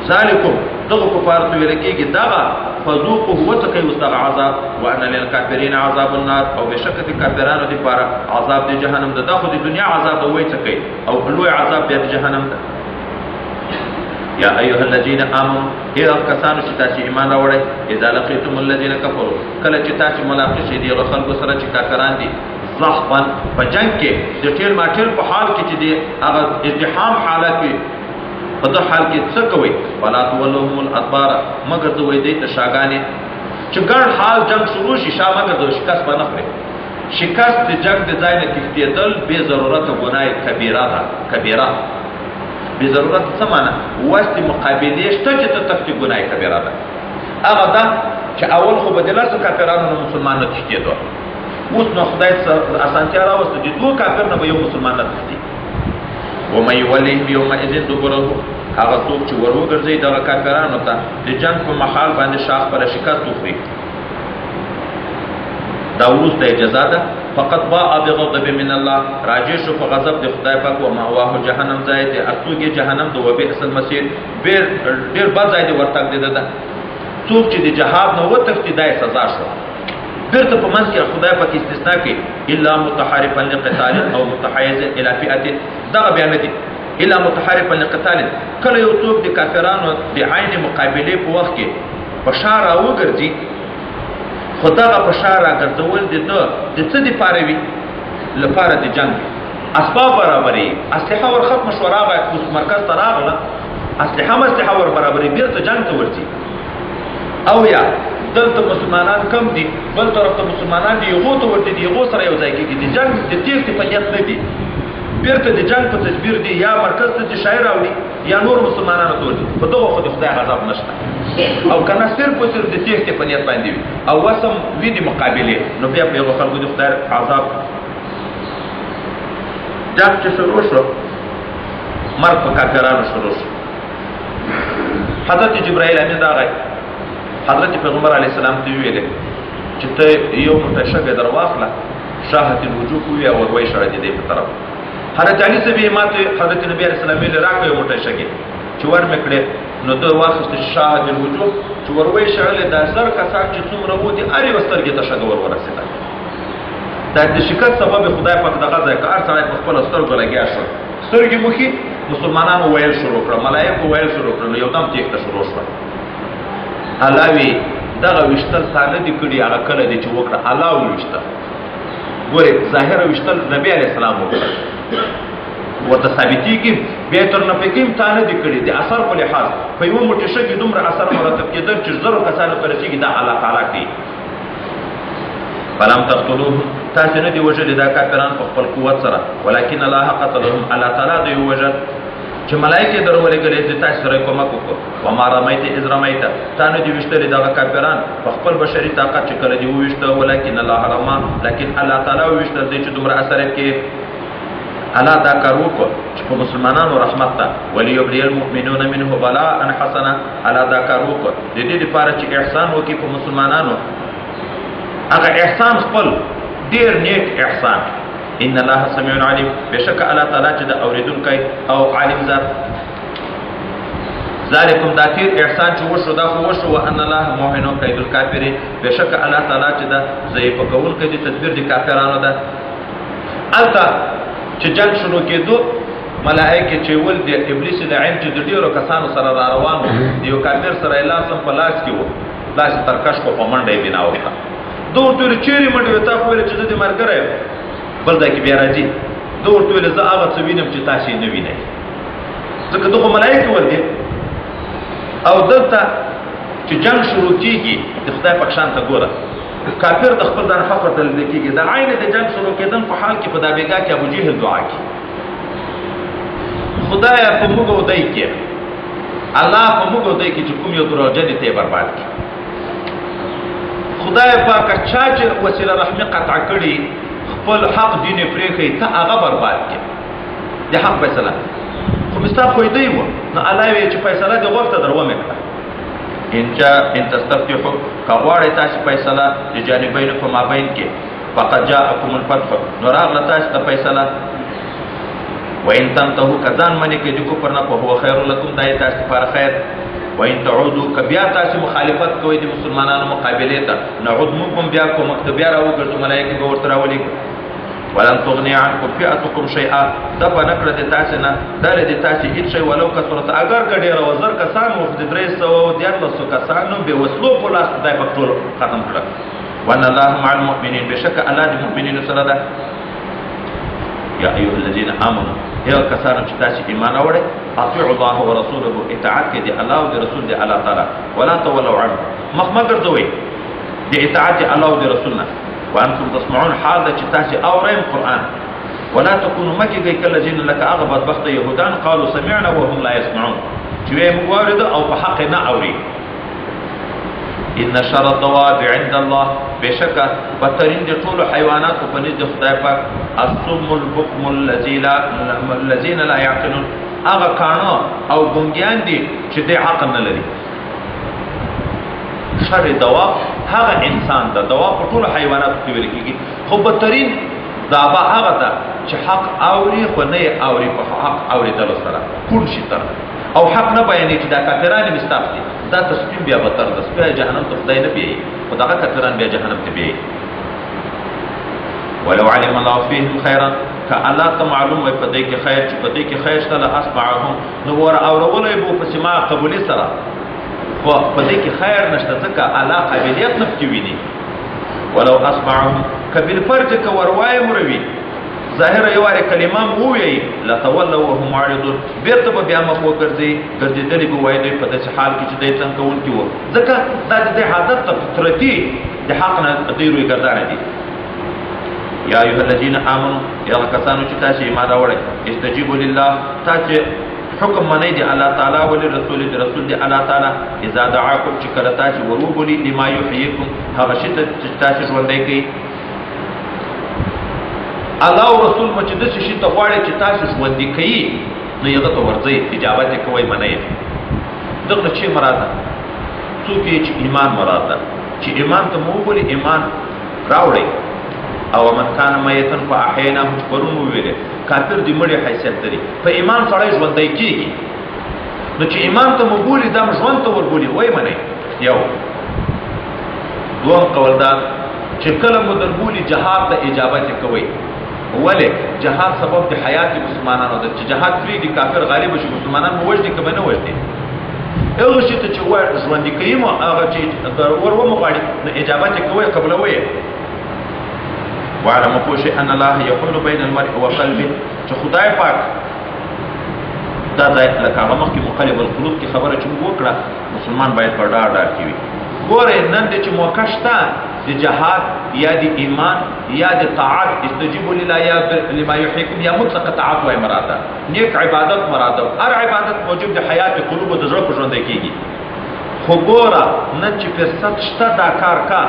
ذالکم دغه کفار ته ویل کېږي دغه فذوقوا وتقوا واستغ عذاب وان للكافرين عذاب النار او بشک د کافرانو لپاره عذاب د جهنم ده دغه د دنیا عذاب وای څه او لوی عذاب د جهنم ده یا ایها الذين امنوا اذا کسانو چې تاسو ایمان راوړی اذا لقيتم الذين كفروا کله چې تاسو ملاقات شي دي خلکو سره چې کافران دي صحبا په جنگ کې د ټیر ماټیر په حال کې چې دي هغه ازدحام حالت کې په دغه حال کې څه کوي ولا تولهم الادبار مگر دوی دې ته شاګانې چې ګڼ حال جنگ شروع شي شا مگر دوی شکست باندې خوري شکست د جنگ د ځای نه کېدل به ضرورت ګناه کبیره ده کبیره به ضرورت څه معنی واسطه مقابله شته چې ته تکتی ګناه کبیره ده هغه ده چې اول خو بدله څه کافرانو نه مسلمان نه کېدو اوس نو خدای سره اسانتیا راوسته چې دوه کافر نه به یو مسلمان نه کېږي ومن يوليهم يومئذ دبره هغه څوک چې وروګرځي دغه کافرانو ته د جنگ په محال باندې شاخ پر شکست وخوري دا وروسته اجازه ده فقط باء بغضب من الله راجع شو په غضب د خدای پاک او ماواه جهنم ځای ته ارتوګي جهنم د وبئس المصير ډیر بد ځای دی ورتګ دی ده څوک چې د جهاد نو وتښتي دای سزا شو بیرته په منځ کې خدای پاک استثناء کوي الا متحارفا لقتال او متحيز الى فئه دا بیان دي الا متحارفا لقتال کله یو څوک د کافرانو د عین مقابله په وخت کې بشار او ګرځي خدای په شار راګرځول دي د څه دی پاروي لپاره د جنگ اسباب برابرۍ اسلحه ور ختم شو راغله اوس مرکز ته راغله اسلحه ور برابرۍ بیرته جنگ ته ورځي او یا دلته مسلمانان کم دي بل طرف ته مسلمانان دي یو ته ورته دي یو سره یو ځای کې دي جنگ د تیښتې په نیت نه دي بیرته د جنگ په تدبیر دي یا مرکز ته شاعر راوړي یا نور مسلمانانو ته ورته په دغه خو د خدای غضب نشته او کنه صرف د تیښتې په نیت باندې وي او وسم وی دي مقابله نو بیا په خلکو د خدای عذاب جنگ چې شروع شو مرګ په کافرانو شروع شو حضرت جبرائیل امین راغی حضرت پیغمبر علیه السلام ته ویل چې ته یو متشګه درواخله شاهد الوجوه کوي او وای شړه دې په طرف حضرت علی سبي ماته حضرت نبی علیه السلام یې راکړ یو متشګه چې ور مکړه نو دوه واخست شاهد الوجوه چې ور وای شړل د زر کسان چې څومره وو دي اړي وسترګې ته شګه ور ورسېده دا د شکست سبب خدای پاک دغه ځای کار سره په خپل سترګو لګیا شو سترګې مخې مسلمانانو ویل شروع کړه ملایکو ویل شروع کړه یو دم تېښته شروع شوه الله وی دغه ویشتل ساده دي کړي هغه کله دی چې وکړه الله وویشته ګورې ظاهره ویشتل نبی علیه السلام وکړه ورته ثابتېږي بیا تر نه پکې تا نه دي کړي د اثر په لحاظ په یوه موټې شګې دومره اثر مرتب کېدل چې زرو کسانو ته رسېږي دا الله تعالی کوي فلم تقتلوهم تاسې نه دي وژلي دا کافران په خپل قوت سره ولکن الله قتلهم الله تعالی دوی ووژل چې ملایکې در ولېږلې چې تاسې سره یې کومک وکړو وما رمیت اذ رمیت تا نه دي ویشتلي دغه کافران په خپل بشري طاقت چې کله دي وویشته ولکن الله رما لکن الله تعالی وویشتل دی چې دومره اثر یې کې الله دا کار وکړو چې په مسلمانانو رحمت ته وليبلي المؤمنون منه بلاء حسنا الله دا کار وکړو د دې لپاره چې احسان وکړي په مسلمانانو هغه احسان خپل ډیر نیک احسان ان الله سميع عليم بشک الله تعالی چې د اوریدونکی او عالم ذات ذالکم دا تیر احسان چې وشو دا خو وشو وان الله موهن کید الکافرین بشک الله تعالی چې دا ضعیف کوونکی د تدبیر د کافرانو ده البته چې جنگ شروع کېدو ملائکه چې ول د ابلیس د عین چې د ډیرو کسانو سره را روان یو کافر سره الله سم په لاس کې وو لاس ترکش کو په منډه بنا وکړه دوه تور چیرې منډه وتا خو چې د مرګره بل ځای کې بیا راځي دوه تور زه هغه څه وینم چې تاسو نه وینئ ځکه دغه ملائکه ول دي او دلته چې جنگ شروع کیږي د خدای پاک شان ته ګوره کافر د خپل ځان فخر ته لیکيږي د عین د جنگ شروع کېدن په حال کې په دابېګا کې ابو جهل دعا کوي خدای په موږ ودای کې الله په موږ ودای کې چې کوم یو دروځه دې ته برباد کړي خدای پاک چا چې وسیله رحمت قطع کړي خپل حق دین پرېخي ته هغه برباد کړي د حق فیصله خو مستاب خو دی و نو الله وی چې فیصله د غوښته درو مکړه ان تستفتحوا کغواړی تاسو فیصله د جانبین په مابین کې فقط جاءکم الفتح نو راغله تاسو ته فیصله وان تنتهوا کذان منی کې د کفر نه په هو خیر لكم دای تاسو لپاره خیر وان تعودوا کبیا تاسو مخالفت کوئ د مسلمانانو مقابله ته نعود موږ بیا کوم مکتب بیا راوګرځو ملائکه به ورته راولي ولن تغني عنكم فئتكم شيئا دغه نکړه د تاسو نه دل د تاسو هیڅ شی ولو کثرت اگر ګډه وزر کسان او د 313 کسانو به وسلو په لاس دای په ټول ختم کړه وان الله مع المؤمنين بشک الله د مؤمنینو سره ده یا ایها الذين امنوا یا کسانو چې تاسو ایمان اورئ اطیعوا الله ورسوله اطاعت کې دی الله او د رسول دی الله تعالی ولا تولوا عنه مخمگر دوی د اطاعت الله او د رسولنا وانتم تسمعون حال د چتاسي اورئ قران ولا تكونوا مكي كالذين لك اغبط بخت يهودان قالوا سمعنا وهم لا يسمعون چې موارد او په حق نه اوري ان شر الدواب عند الله بشک بدترین د ټول حیوانات په نزد خدای پاک الصم البكم الذين لا يعقلون هغه کانو او ګونګیان دي چې د عقل نه لري شر دواب هغه انسان د دواب په ټول حیوانات کې ویل کېږي خو بدترین دابا هغه ده چې حق اوري خو نه اوري په حق اوري دل سره کون شي تر او حق نه بیانې چې دا کافرانه مستاف دي دا تسلیم بیا بدتر د سپه جهنم ته خدای نه بیي خدای کافران بیا جهنم ته بیي ولو علم الله فيهم خيرا كالله ته معلوم وي په دې کې خیر چې په دې کې خیر شته اسمعهم نو ور اورولې بو په سما قبولي سره خو په دې کې خیر نشته ځکه الله قابلیت نه کوي ولو اسمعهم کبل فرج ک وروای مروي ظاهر یو واره کلمه مو وی لا تولوا وهم معرضون بیرته بیا مخ وګرځي ګرځیدلې به وای دی په دې حال کې چې دې څنګه کول کیو ځکه دا د حادثه ته فطرتي د حق نه ډیروي ګرځانه دي یا ایها الذين امنوا یا کسانو چې تاسو ایمان راوړئ استجیبوا لله تاسو حکم منی دی الله تعالی ولی رسول دی رسول دی الله تعالی اذا دعاکم چې کله تاسو وروبلی لما یحییکم هغه شی ته چې تاسو ژوندۍ کوي الله او رسول مچ د شي ته غواړي چې تاسو ژوندۍ کوي نو یو ته ورځي اجابت کوي منی دغه چې مراد څوک چې ایمان مراد ده چې ایمان ته مو ولی ایمان راوړي او من کان میتن فاحینا پرونو ویله کافر دی مړی حیثیت لري په ایمان سره ژوندۍ کیږي نو چې ایمان ته مقبولي دم ژوند ته وربولي وای منه یو دوم قول دا چې کله مو دربولي جهاد ته اجابت کوي. ولې جهاد سبب د حیات مسلمانانو ده، چې جهاد پرېږدي کافر غالب شي، مسلمانان مو وژني که به نه وژني. هغه شي ته چې ژوندي کوي مو هغه چې ور ومغواړي نو اجابت یې کوئ، قبلوئ یې. واعلموا پوه شئ ان الله یحول بین المرء وقلبه، چې خدای پاک دا ځای لکه هغه مخکې مقلب القلوب کې خبره چې موږ وکړه، مسلمان باید په ډار ډار کې وي. ګورئ نن دی چې موقع شته د جهاد یا د ایمان یا د طاعت، استجیبوا لله یا لما یحییکم، یا مطلق طاعت وای مراده، نیک عبادت مراده، هر عبادت موجب د حیات قلوب د زړه په ژوندی کېږي. خو ګوره نن چې فرصت شته دا کار کا،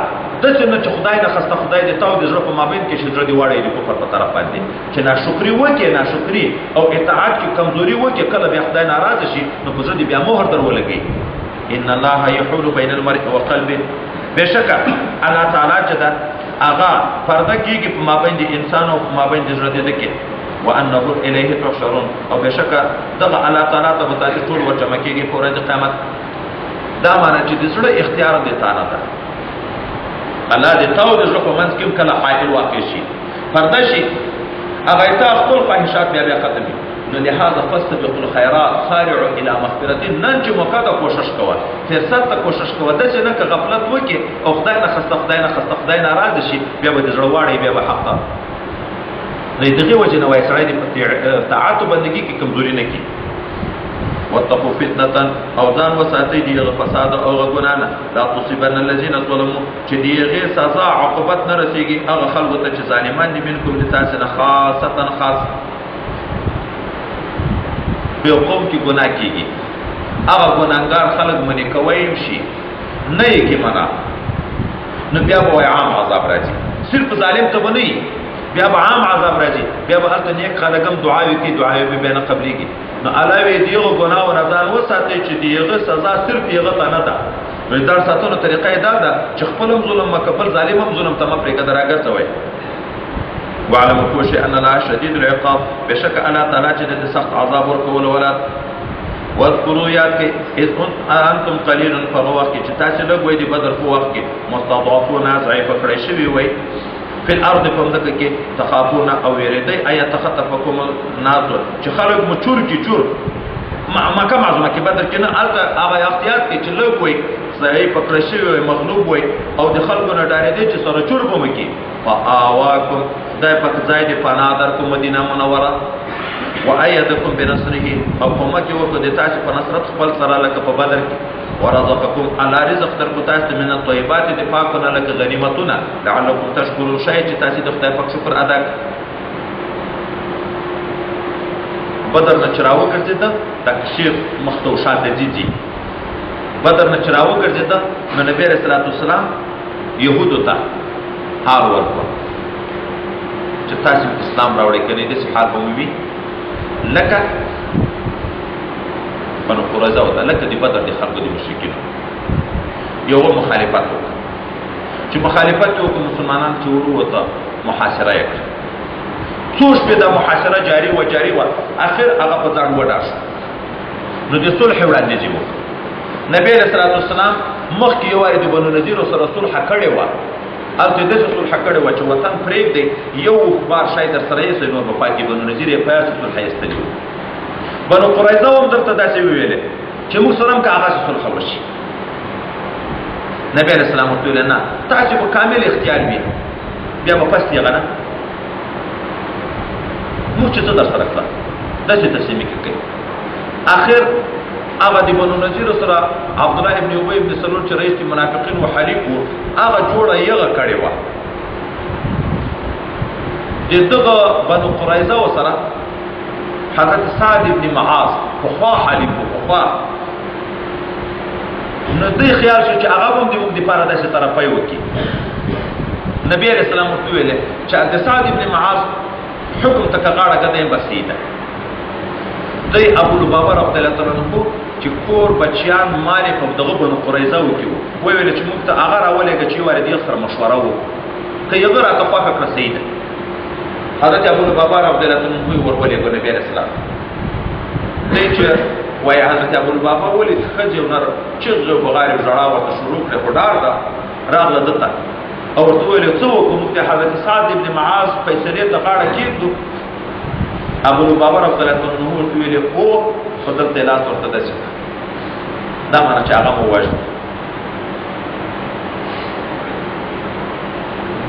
داسې نه چې خدای نه خسته خدای دې تا او د زړه په مابین کې چې زړه دې واړوي د کفر په طرف باندې، چې ناشکري وکړې، ناشکري او اطاعت کې کمزوري وکړې، کله بیا خدای ناراضه شي نو په زړه دې بیا مهر در ولګوي. ان الله یحول بین المرء وقلبه، بېشکه الله تعالی چې ده هغه پرده کېږي په مابین د انسان او په مابین د زړه د کې، وانه الیه تحشرون، او بېشکه دغه الله تعالی ته به تاسې ټول ورجمع کېږي په ورځ قیامت. دا معنی چې د زړه اختیار د تا نه ده، الله دې تا او د زړه په منځ کې هم کله حائل واقع شي، پرده شي، هغه تا خپل خواهشات بیا بیا ختمي. نو لہذا فاستبقوا الخيرات سارعوا الى مغفرة، نن چې موقع ته کوشش کوه، فرصت ته کوشش کوه، داسې نه که غفلت وکړي او خدای نه خسته خدای نه خسته خدای ناراضه شي، بیا به د زړه واړی، بیا به حق ته نو دغې وجې نه وایي سړی دې په طاعت و بندګي کې کمزوري نه کړي. واتقوا فتنة، او ځان وساتئ د هغه فساد او هغه ګناه نه، لا تصيبن الذين ظلموا، چې د هغې سزا عقوبت نه رسېږي هغه خلکو ته چې ظالمان دي، منکم د تاسې نه خاصتا خاص په قوم کې ګناه کېږي، هغه ګناهګار خلک منې کوی شي نه یې کې منع، نو بیا به وایي عام عذاب راځي. صرف ظالم ته به نه وي، بیا به عام عذاب راځي، بیا به هلته نیک خلک هم دعاوې کوي، دعاوې به بیا نه قبلېږي. نو الله وی د هغو ګناهو نه ځان وساتئ چې د هغه سزا صرف هغه ته نه ده. نو د ځان ساتلو طریقه یې دا ده چې خپل هم ظلم مه کوه، بل ظالم هم ظلم ته مه پرېږده، راګرځوئ. واعلموا پوه شئ ان الله شدید العقاب، بېشکه الله تعالی چې د سخت عذاب ورکولو والا. واذکروا یاد کړئ اذ انتم قلیل، په هغه وخت کې چې تاسې لږ وئ د بدر په وخت کې، مستضعفون ضعیفه کړی شوي وئ، فی الارض په ځمکه کې، تخافون او ویرېدئ ان یتخطفکم الناس، چې خلک مو چور کې چور، مکه معظمه کې بدر کې نه، هلته هغه احتیاط کې چې لږ وئ ضعیف کړی شوي وئ، مغلوب وئ او د خلکو نه ډارېدئ چې سره چور به مو کړي. فآواکم، خدای پاک ځای دې پناه درکړو مدینه منوره، وایدکم بنصره، او کومک یې وکړو د تاسې په نصرت خپل سره لکه په بدر کې، ورزقکم، الله رزق درکړو تاسې ته من الطیبات، د پاکونه لکه غنیمتونه، لعلکم تشکرون، شاید چې تاسې د خدای پاک شکر ادا کړئ. بدر نه چې راوګرځېده تکشیر مخته و شاته ځي، بدر نه چې راوګرځېده نو نبي علیه الصلاة والسلام یهودو ته حال ورکړو چې تاسې اسلام راوړئ، که نه داسې حال به ووي لکه بنو قریظه وته، لکه د بدر د خلکو د مشرکینو. یو مخالفت وکړه، چې مخالفت یې وکړو مسلمانان چې ورووته محاصره یې کړه، څو شپې دا محاصره جاري وه جاري وه، اخر هغه په ځان وډار شو. نو د صلح وړاندیز یې وکړو. نبي علیه الصلاة والسلام مخکې یو وارې د بنو نذیرو سره صلح کړې وه، هلته داسې صلح کړې وه چې وطن پرېږدئ، یو بار شی در سره ایسئ نور به پاتې. بنو نذیر یې په هغسې صلح ایستلي وو. بنو قریظه هم درته داسې وویلې چې موږ سره هم که هغسې صلح وشي. نبي علیه السلام ورته ویلې نه، تاسې به کامل اختیار وي، بیا به پس هغه نه موږ چې څه در سره کړه، داسې تسلیمي کوي. آخر هغه د بنو نذیر سره عبدالله ابن ابی ابن سلول چې رئیس منافقین و حلیف و، هغه جوړه یغه کړې وه. د دغه بنو قریظه سره حضرت سعد ابن معاذ پخوا حلیف و، پخوا نو دوی خیال شو چې هغه به هم د موږ دپاره داسې طرفی وکړي. نبي علیه السلام ورته وویلې چې د سعد ابن معاذ حکم ته که غاړه ږدی بسې ده. دوی ابولبابه رضی الله تعالی عنه چې کور بچیان مال یې په دغه بنو قریظه کې وو، وویل چې موږ ته هغه راولېږه چې یو وارې د یو سره مشوره وکړو، که یغه راته خوښه کړه صحیح ده. حضرت ابولبابه رضی الله عنه ورولېږه نبي علیه السلام. دی چې وایي حضرت ابولبابه ولید ښځې او نر چغې بغارې ژړا ورته شروع کړې، خو ډار ده راغله ده ته او ورته ویل څه وکړو موږ د حضرت سعد ابن معاذ فیصلې ته غاړه کېږدو ابو لبابه رضی الله عنه ورته ویل او په دلته لاس ورته داسې دا معنی چې هغه مو وژني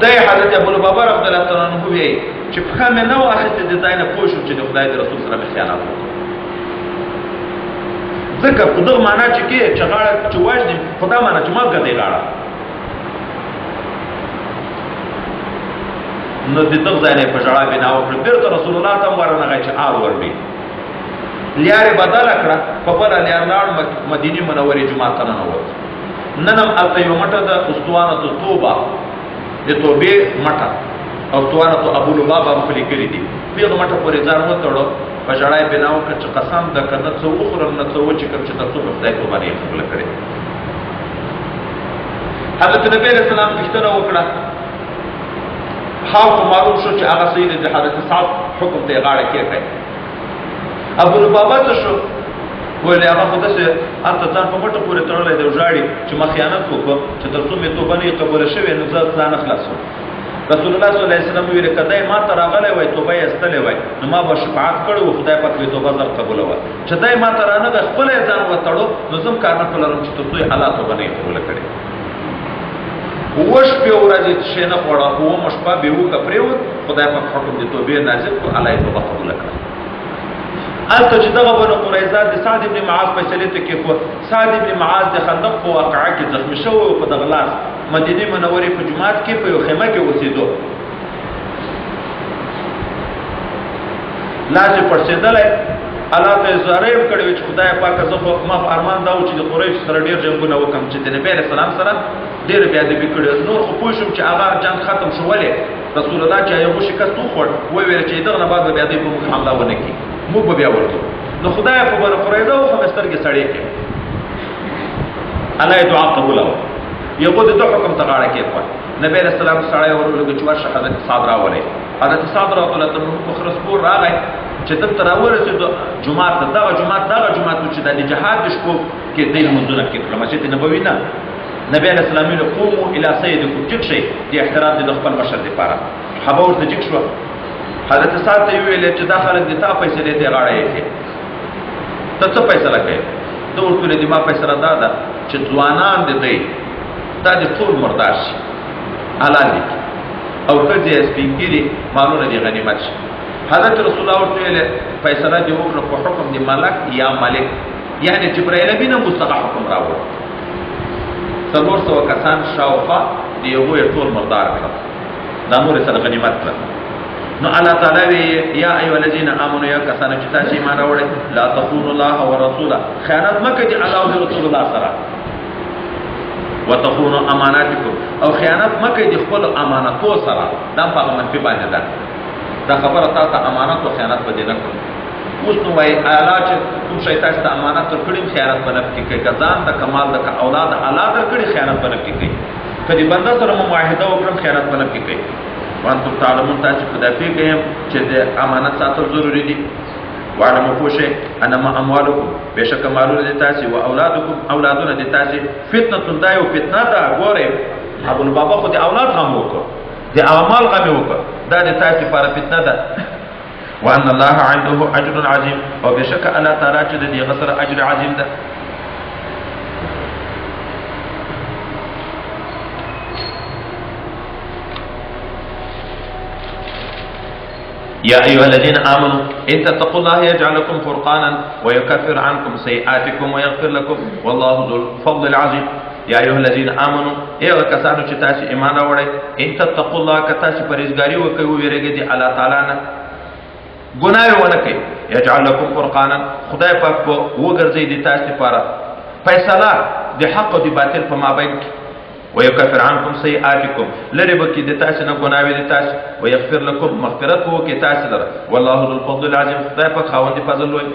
دی حضرت ابو لبابه رضی الله عنه ویل چې پښه مې نه وه اخیستې د ځای نه پوه شوم چې د خدای د رسول سره مې خیانت وکړ ځکه په دغه معنا چې کې چې غاړه چې وژني خو دا معنا چې ما ګدې غاړه نو د دغه ځای نه په ژړا بنا وکړه بېرته رسول الله ته هم ورنغی چې آر وربي لیارې بدله کړه په بله لیار لاړ مدینې منورې جومات ته ننوت نن هم هلته یو مټه ده اسطوانة توبه د توبې مټه او اسطوانة ابو لبابه هم پرې کړي دي په دغه مټه پورې ځان وتړو په ژړا یې بنا وکړه چې قسم ده که نه څه وخورم نه څه وچکم چې تر څو مې خدای توبه نه یې قبوله کړې حضرت نبي علیه السلام پوښتنه وکړه خاص معلوم شو چې هغه سید د حضرت سعد حکم ته غاړه کېږي ابو لبابه څه شو ویل هغه خو داسې هلته ځان په مټه پورې تړلی دی ژاړي چې ما خیانت وکړو چې تر څو مې توبه نه یې قبوله شوې نو زه ځان خلاصوم رسول الله صلی الله علیه وسلم ویل که دی ما ته راغلی وای توبه یې ایستلی وای نو ما به شفاعت کړی و خدای پاک به توبه زر قبوله وه چې دی ما ته رانغی خپله یې ځان وتړو نو زه هم کار نه لرم چې تر څو یې الله توبه نه یې قبوله کړې اوه شپې ورځې شی نه خوړه اوومه شپه بېهوښه پرېوت خدای پاک حکم د توبې نازل کړو الله یې توبه قبوله کړه هلته چې دغه بنو قریظه د سعد ابن معاذ فیصلې ته کېښود سعد ابن معاذ د خندق په واقعه کې زخمي شوی و په دغه لاس مدینې منورې په جومات کې په یو خیمه کې اوسېدو لاس یې پړسېدلی الله ته یې زارۍ هم کړې وې چې خدای پاکه زه خو ما خو ارمان دا و چې د قریشو سره ډېر جنګونه وکړم چې د نبي علیه السلام سره ډېره بېادبي کړې نور خو پوه شوم چې هغه جنګ ختم شو ولې رسول الله چې یو شکست وخوړ وویل چې دغه نه بعد به بېادبي په موږ حمله ونه کړي موږ به بیا ورځو نو خدای په بنو قریظه خو مې سترګې سړې کړې الله یې دعا قبوله وه یو د ده حکم ته غاړه کېښوه نبي علیه السلام سړی ورولږه چې ورشه حضرت سعد راولئ حضرت سعد رضی الله عنه په خره سپور راغی چې دلته راورسېدو جومات ته دغه جومات و چې د جهاد د شپو کې دی لمونځونه کې کړه مسجد نبوي نه نبي علیه السلام ویل قومو الی سیدکم جګ شئ د احترام د خپل مشر دپاره صحابه ورته جګ شوه حضرت سعد ته یې ویل چې دا خلک د تا فیصلې ته غاړه ایښې ته څه فیصله کوې ده ورته ویل د ما فیصله دا ده چې ځوانان د دی دا د ټول مردار شي حلال دي او ښځې یې سپین ږیري مالونه دې غنیمت شي حضرت رسول الله ورته ویل فیصله دې وکړه په حکم د ملک یا ملک یعنې جبرائیل امین هم ورڅخه حکم راوړ 400 کسان شاوخوا د هغو یې ټول مردار کړل دا نور یې سره غنیمت کړل نو الله تعالی وی یا ایها الذین آمنوا یا کسانو چې تاسو ایمان راوړئ لا تخونوا الله ورسوله خیانت مه کوئ الله او رسول الله سره وتخونوا اماناتکم او خیانت مه کوئ د خپلو امانتو سره دا په هغه منفي باندې ده دا خبره تا ته امانت او خیانت به دې نه کړو اوس نو وایي الله چې کوم شی تاسو ته امانت درکړي خیانت به نه پکې کوئ که ځان د کمال د اولاد الله درکړي خیانت به نه پکې کوئ که د بنده سره مو معاهده وکړم خیانت به نه پکې کوئ وانتم تعلمون تاسو په دې پیګم چې د امانت ساتل ضروری دي وعلموا پوښه انما اموالکم بشک مالونه دي تاسو او اولادونه دي تاسو فتنه دا یو فتنه ده ګوره ابو بابا خو د اولاد غم وکړ د اعمال غم وکړ دا د تاسو لپاره فتنه ده وان الله عنده اجر عظیم او بشک الله تعالی چې د دې غسر اجر عظیم ده يا أيها الذين آمنوا إن تتقوا الله يجعل لكم فرقانا ويكفر عنكم سيئاتكم ويغفر لكم والله ذو الفضل العظيم يا أيها الذين آمنوا إيه كسانو چې تاسو ایمان راوړئ إن تتقوا الله که تاسو پرهیزګاري وکړئ وویریږئ د الله تعالی نه ګناه یې ونه کوئ یجعل لكم فرقانا خدای پاک به وګرځوي د تاسو لپاره فیصله د حق او د باطل په مابین کې ويكفر عنكم سيئاتكم لربك دتاس نغناوي دتاس ويغفر لكم مغفرت هو کې تاسو لره والله ذو الفضل العظیم خدای په خاوند فضل وي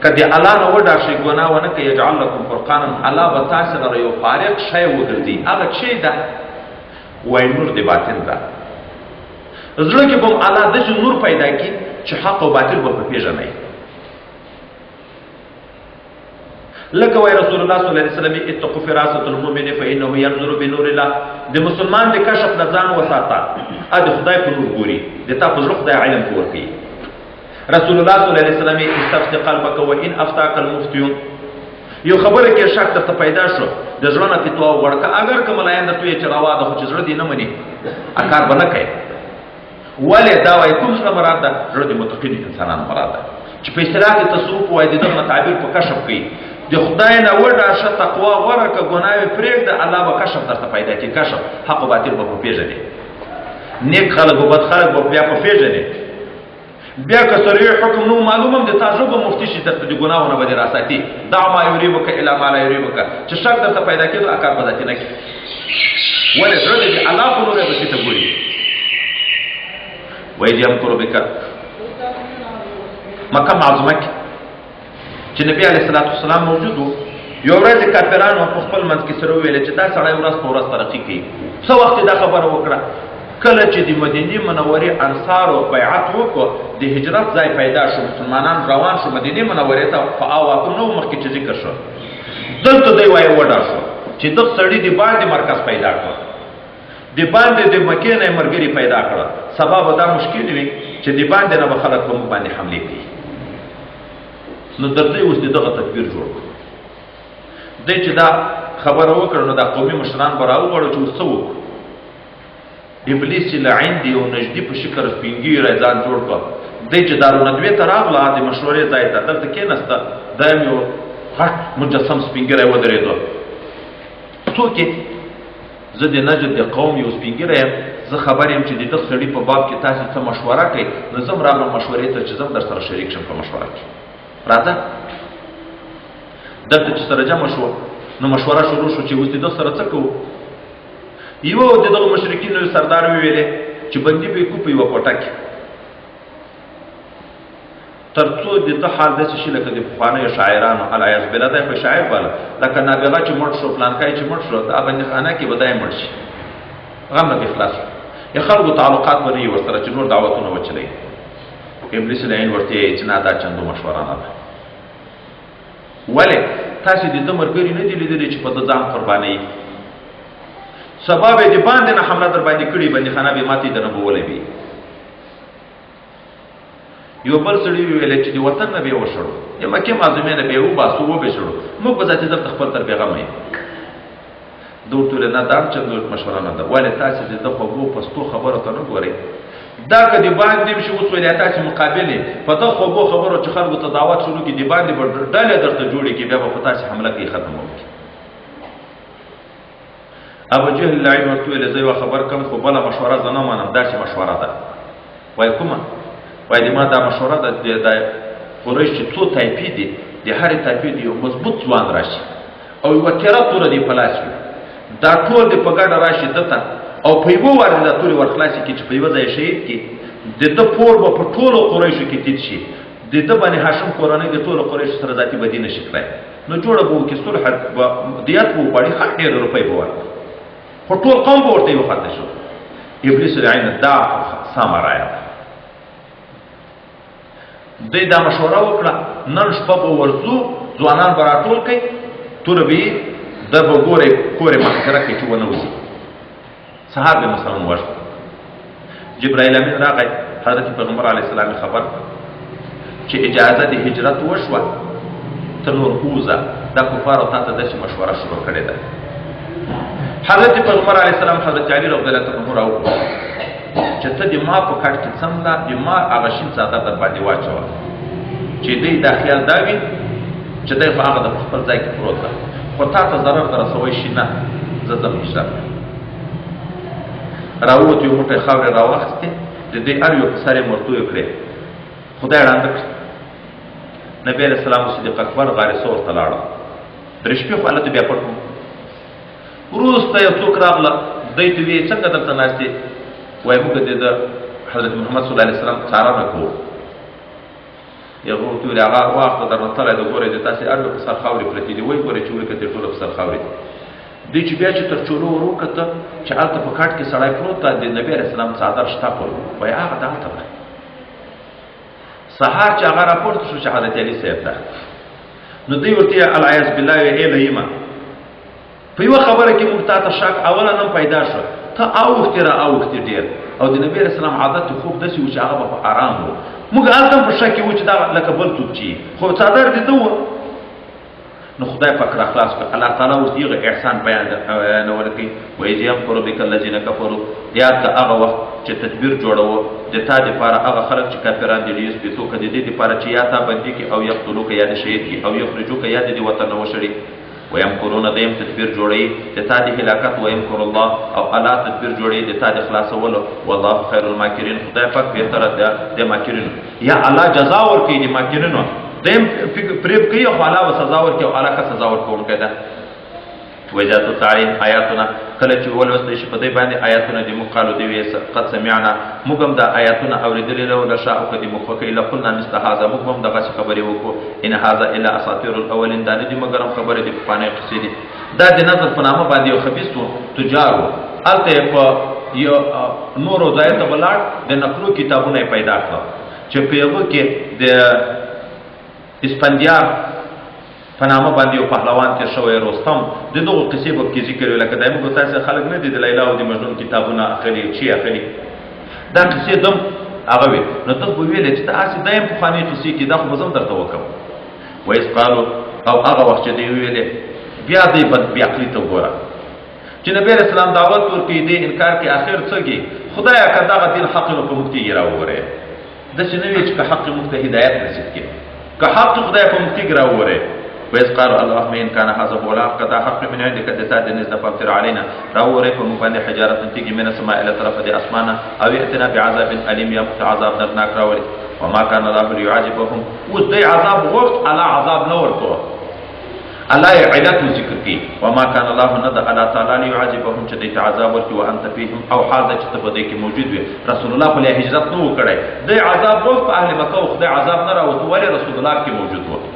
کدی الله نو وډا شي ګنا ونه کې يجعل لكم فرقانا الله بتاس لره یو فارق شی وګرځي هغه شی ده وای نور دی باطل ده زړه کې به الله د نور پیدا کی چې حق او باطل به پیژنې لکه وای رسول الله صلی الله علیه وسلم اتقوا فراست المؤمن فانه ينظر بنور الله د مسلمان د کشف نه ځان وساته ا د خدای په نور ګوري د تا په زړه خدای علم ورکړي رسول الله صلی الله علیه وسلم استفت قلبك وان افتاك المفتيون یو خبره کې شک ته پیدا شو د ځړه نه فتوا ورکه اگر کوم لاین درته چې روا ده خو چې زړه دې نه مني اکار بنه کوي ولې دا وای کوم څه مراد ده زړه دې متقین انسانان مراد ده چې په اصطلاح تصوف وای دغه تعبیر په کشف کوي د خدای نه وډه ش تقوا ورکه ګناوي پرېږده الله به کشف درته پیدا کوي کشف حق او باطل به پیژنې نیک خلک او بد خلک به بیا په پیژنې بیا که صریح حکم نو معلومم د تجربه مفتی شي درته د ګناونه به راساتي دع ما یریبک الی ما لا یریبک چې شک درته پیدا کېدو اکار به ذاتي نه کی ولې زړه دې الله په نور به ته ګوري وای دې هم کړو بک مکه معظمه چې نبی علیه الصلاۃ والسلام موجود وو یو ورځ کافرانو په خپل منځ کې سره ویل چې دا سړی ورځ په ورځ ترقی کوي څو وخت دا خبره وکړه کله چې د مدینه منورې انصارو بیعت وکړو د هجرت ځای پیدا شو مسلمانان روان شو مدینه منورې ته فاواکم نو مخکې چې ذکر شو دلته دی وای وډا شو چې د سړی د باندې مرکز پیدا کړ د باندې د مکې نه مرګري پیدا کړ سبب دا مشکل وي چې د باندې نه خلک په باندې حمله کوي نو درته اوس دغه تکبیر جوړ دی چې دا خبره وکړه نو دا قومي مشران به راوغواړو چې څه وکړو ابلیس چې لعین دی او نجدي په شکر سپینګیری ځان جوړ کړ دی چې دارالندوې ته راغله د مشورې ځای ته دلته کېناسته دا یې یو غټ مجسم سپینګیری ودرېدو څوک یې زه د نجد د قوم یو سپینګیری یم زه خبر یم چې د دغه سړي په باب کې تاسې څه مشوره کوي نو زه هم راغلم مشورې ته چې زه هم در سره شریک شم په مشوره کې راځه دلته چې سره جمع شو نو مشوره شروع شو چې اوس د دغه سره څه کوو یو د دغه مشرکینو سردار ویلې چې بندي به کو په یوه کوټه کې تر څو د ده حال داسې شي لکه د پخوانیو شاعرانو العیاذ بالله دی په شاعر بالا لکه نابغه چې مړ شو پلانکای چې مړ شو دا بندیخانه کې به دی مړ شي غم نه خلاص یا خلکو تعلقات به نه وي ورسره چې نور دعوتونه وچلوي ابلیس لعین ورته یې چې نه دا چندو مشوره نه ده ولې تاسې د ده ملګري نه دي لیدلي چې په ده ځان قربانوي سبب یې د باندې نه حمله در باندې کړي بندیخانه به ماتې د نه به ولوي یو بل سړي ویلې چې د وطن نه به یې وشړو د مکې معظمې نه به یې وباسو وبې شړو موږ به ذاتي ضبط خپل تر بېغمه یو ده ورته ویل نه دا هم چندو مشوره نه ده ولې تاسې د ده خوږو پستو خبرو ته نه ګورئ دا که د باندې شي اوس ویل تاسې مقابل یې په دغه خوږو خبرو چې خلکو ته دعوت شروع کړي د باندې به ډلې درته جوړې کړي بیا به په تاسې حمله کوي ختم وکړي ابو جهل لعین ورته ویل زه یوه خبر کم خو بله مشوره زه نه منم داسې مشوره ده وایي کومه وایي د ما دا مشوره ده د قریش چې څو طایفې دي د هرې طایفې د یو مضبوط ځوان راشي او یوه تیره توره دې په لاس وي دا ټول دې په ګډه راشي ده ته او په یوه وار دا تورې ورخلاصې کړي چې په یوه ځای شهید کړي د ده پور به په ټولو قریشو کې تیت شي د ده بني هاشم کورنۍ د ټولو قریشو سره ذاتي بدي نه شي کړی نو جوړه به وکړي صلح دیت به وغواړي ښه ډېرې روپۍ به ورکړي خو ټول قوم به ورته وخته شو ابلیس لعین دا سمه رایه ده دوی دا مشوره وکړه نن شپه به ورځو ځوانان به راټول کړي توره به یې ده به ګورئ کورې محاصره کوي چې ونه وځي سهار به مثلا وشو جبرائیل امین راغی حضرت پیغمبر علیه السلام خبر چې اجازه د هجرت وشوه ته نور ووځه دا کفارو تا ته داسې مشوره شروع کړې ده حضرت پیغمبر علیه السلام حضرت علي رضی الله عنه راوغوښتل چې ته د ما په کټ کې څمله د ما هغه شین څادر در باندې واچوه چې دوی دا خیال دا وي چې دی خو هغه د خپل ځای کې پروت ده خو تا ته ضرر در رسوی شي نه زه ځم هجرت راووت یو موټی خاورې راواخیستې د دوی هر یو په سر یې مرتوی کړې خدای ړانده کړه نبي علیه السلام صدیق اکبر غار ثور ته لاړه درې شپې خو هلته بیا پټ وو وروسته یو څوک راغله دوی ته ویې څنګه دلته ناستې وایي موږ د حضرت محمد صلی الله علیه وسلم څارنه کوو هغه ورته ویل هغه وخت درنه تللی د ګورئ د تاسې هر یو په سر خاورې پرتې دي وایي ګورئ چې ولیکتې ټوله په سر خاورې دي دوی چې بیا چې تر چولو ور وکته چې هلته په کاټ کې سړی پروت ده د نبي علیه السلام څادر شته پل وایي هغه دلته ده سهار چې هغه راپورته شو چې حضرت علي صاحب ده نو دوی ورته العیاذ بالله ای لیما په یو خبره کې موږ ته شک اوله نن پیدا شو ته اوخت را اوخت ډیر او د نبی رسول الله عادت خوب دسی و چې هغه په آرام وو موږ الته په شک و چې دا لکه بل څوک چی خو څادر دي دوه نو خدای پاک را خلاص کړ الله تعالی اوس یې احسان بیان نه ورکی وایي چې پر بک الذين كفروا یاد کا هغه وخت چې تدبیر جوړو د تا د پاره هغه خلک چې کافران دي لیس په توګه د دې لپاره چې یا تا باندې کې او یقتلوک یا د شهید کې او یخرجوک یا د وطن وشړي ويمكرون دیم تدبیر جوړي د تا د هلاکت ويمكر الله او الله تدبیر جوړي د تا د خلاصولو والله خير الماکرین خدای پاک به تر د ماکرین یا الله جزا ورکړي د ماکرینو دیم پریب کوي او الله و سزا ورکړي او الله کا سزا ورکوونکی ده وجاتو تعلیم آیاتنا کله چې ولوستل شي په دې باندې آیاتونه د مقالو دی ویس قد سمعنا موږ د آیاتونه اوریدلې له لشاء قد مخکې الا قلنا مثل هذا موږ دغه خبرې وکړو ان هذا الا اساطير الاولين دا نه دي مګر خبرې د پانه قصې دي دا د نظر په نامه باندې یو خبيثو تجارو الته په یو نورو ځای ته بلاړ د نقلو کتابونه پیدا کړ چې په یو کې د اسپندیار فنامه باندې یو پهلوان تیر شوی رستم د دغه قصې په کې ذکر ویل کده موږ تاسو خلک نه دي د لیلا او د مجنون کتابونه اخلي چی اخلي دا قصې دم هغه وی نو تاسو ویل چې تاسو دایم په خاني قصې کې دا خو مزم درته وکم وایس قالو او هغه وخت چې دی ویل بیا دې بد بیا عقلی ته وګوره چې نبی رسول الله دعوت ورکړي دې انکار کې اخر څه کې خدای کدا غ دین حق نو په مفتي راوړي د چې نوې چې حق مفته هدایت نصیب کړي که حق خدای په مفتي راوړي ویس قالوا اللهم ان كان هذا هو الحق قد حق من عندك تتاد نزل فامطر علينا راوري فمبان حجاره تيجي من السماء الى طرف دي اسمانه او ياتنا بعذاب اليم يمت عذاب درناك راوري وما كان الله ليعذبهم وذي عذاب وقت على عذاب نور تو الله علت ذکر کی وما كان الله ند الله تعالی ليعذبهم چې دې عذاب ورکي وانت فيهم او حال چې ته بده کې موجود وي رسول الله په هجرت نو کړي دې عذاب وقت اهل مکه او خدای عذاب نه راوته ولی رسول الله کې موجود و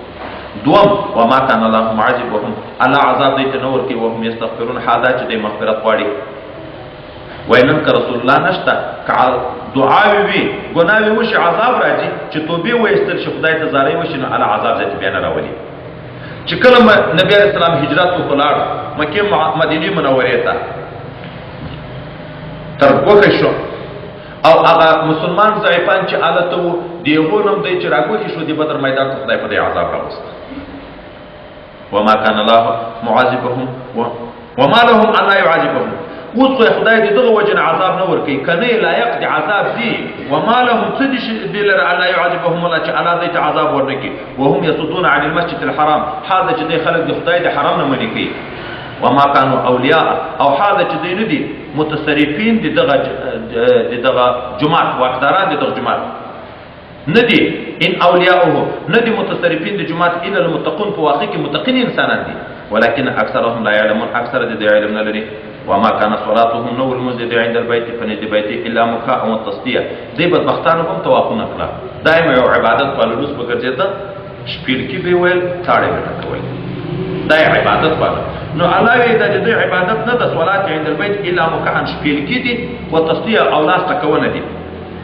دوم وما كان الله معذبهم الله عذاب دې تنور کې وهم یستغفرون حادا چې دې مغفرت غواړي وینن که رسول الله نشتا دعا وی ګناوي وشي عذاب راځي چې توبه وایستل شي خدای ته زاري وشي نو الله عذاب دې بیان راولي چې کله نبی عليه السلام هجرت وکړ مکه مدینه منوره ته تر وګه شو او هغه مسلمان ضعیفان چې حالت وو دیغو نم دی چې راګوخي شو دی بدر میدان ته خدای په دې عذاب راوست وما كان الله معذبهم وما لهم الا يعذبهم اوس خو خدای دې دغه وجه عذاب نه ورکي کنه لایق دي عذاب دي وما لهم تدش دلر الا يعذبهم ولا چې الله دې عذاب ورکي وهم يصدون عن المسجد الحرام حاله چې دې خلک د خدای د حرام نه منې کوي وما كانوا اولياء او حاله چې دې نه دي متصرفین دغه جماعت واقداران دغه جماعت ندي ان اولیاءه ندي متصرفین د جماعت الى المتقون په واقع کې متقین انسانان دي ولكن اکثرهم لا يعلمون اکثر د علم نه لري وما كان صلاتهم نو المسجد عند البيت فند بيت الا مكاء وتصديه دې بدبختانو هم توافق کړه دائم یو عبادت په لوس بګرځیدا شپیل کې به ویل تاړې به کول دا عبادت پاره نو علاوه د دې عبادت نه د صلات عند البيت الا مكاء شپیل کې دي وتصديه او لاس تکونه دي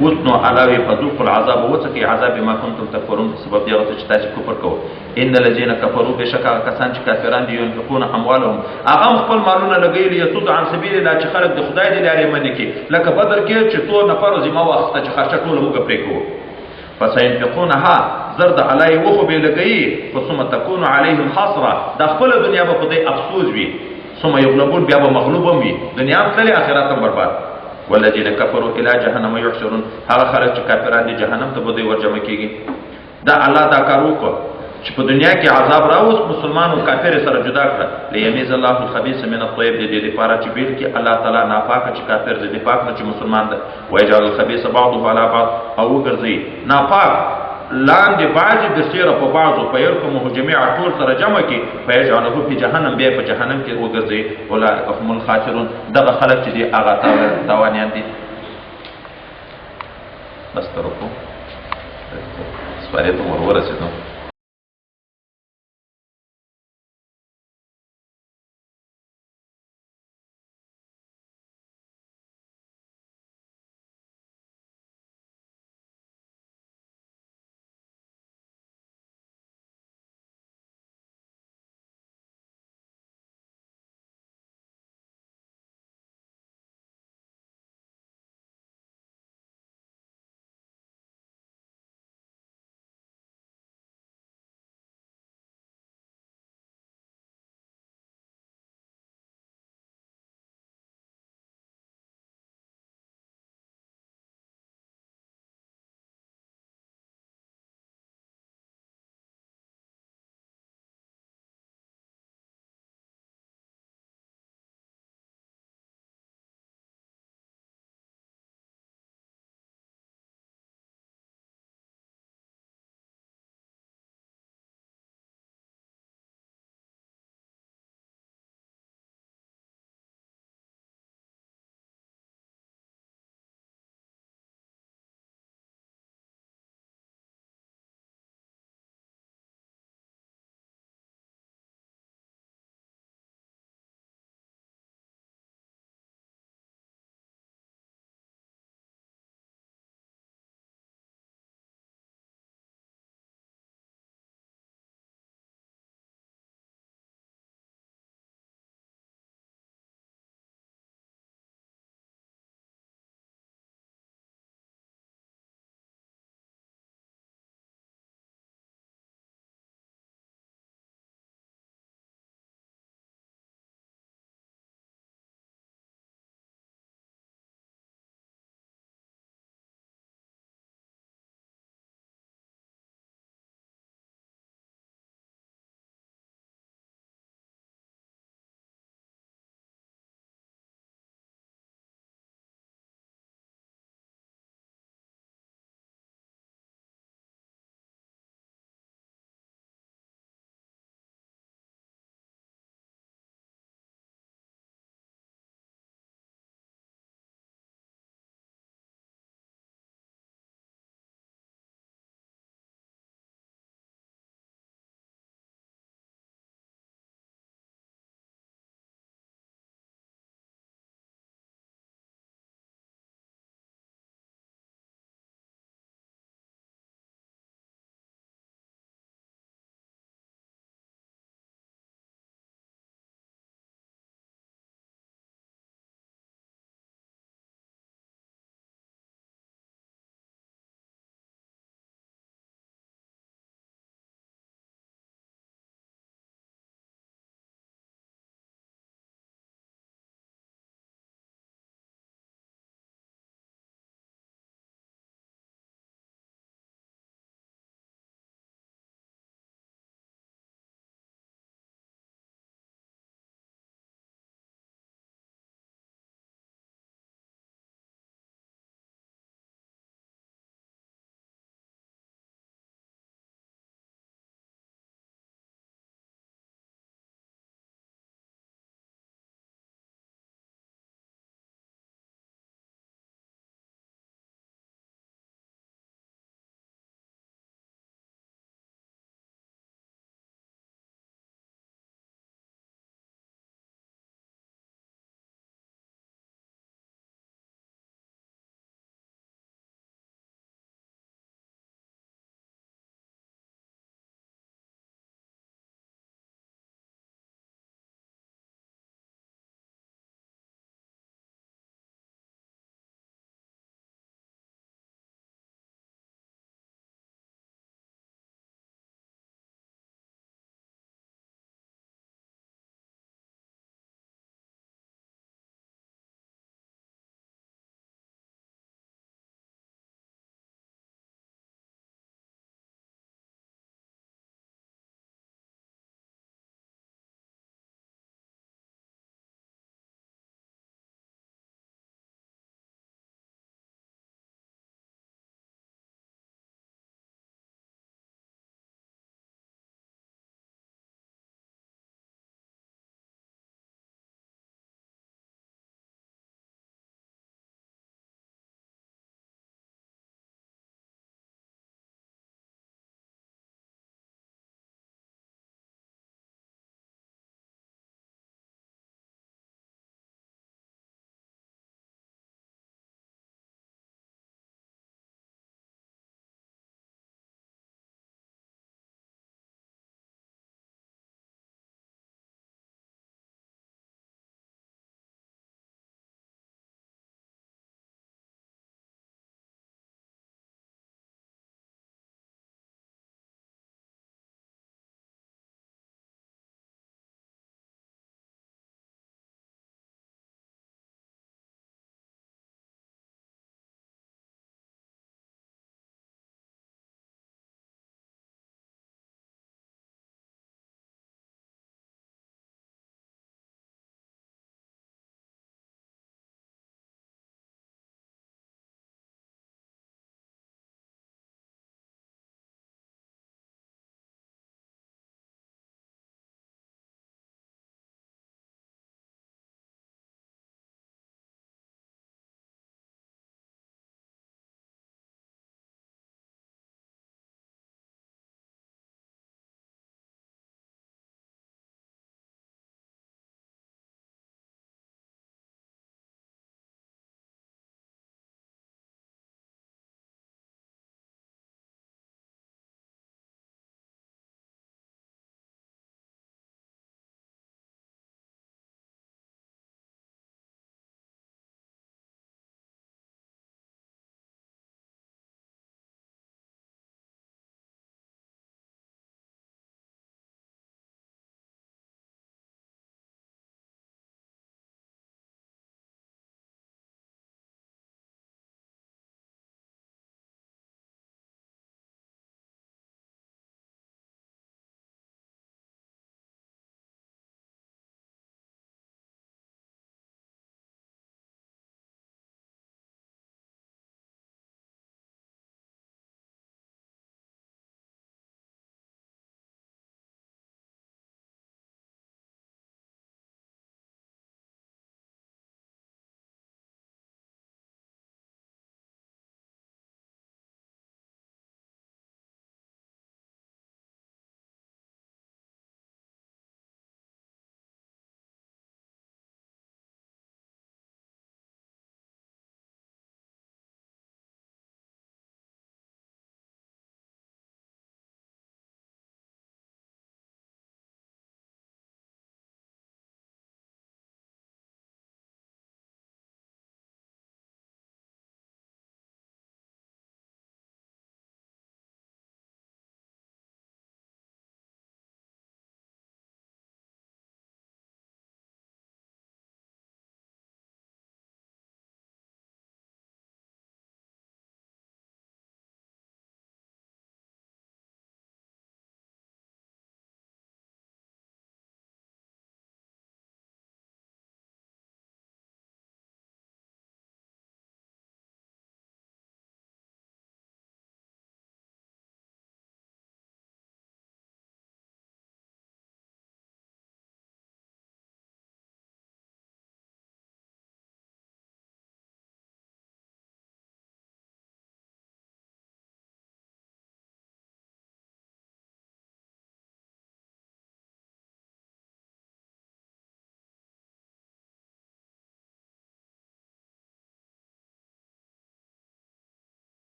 وثنو علاوه فذوق العذاب وتقي عذاب ما كنتم تكفرون سبب دی چې تاسو کفر کوو ان الذين كفروا بشکا کسان چې کافران دي ينفقون اموالهم هغه خپل مالونه لګیلی یصد عن سبیل الله چې خلق د خدای دی لارې منې کې لکه بدر کې چې تو نفر ذمہ واخته چې خرچه ټول موږ پرې کوو فسينفقونها زرد علی وخو به لګی ثم تكون عليهم حسره د خپل دنیا په دې افسوس وي ثم يغلبون بیا به مغلوبون وي دنیا هم تللی آخرت هم برباد والذین کفروا الى جهنم یحشرون هغه خلک چې کافران دي جهنم ته به ورجمع کیږي دا الله دا کار وکړ چې په دنیا کې عذاب راوست مسلمان او کافر سره جدا کړ لیمیز الله الخبيث من الطيب دې لپاره چې بیل کې الله تعالی ناپاک چې کافر دې پاک نه چې مسلمان ده ويجعل الخبيث بعضه على بعض او ګرځي ناپاک لاندې باج د سیره په بعضو په یو کوم جميع ټول سره جمع کی فیجعله فی جهنم به په جهنم کې وګرځي اولئک هم الخاسرون دغه خلک چې دی هغه تاوانیان دي بس ترکو سپاره ته ورسېدو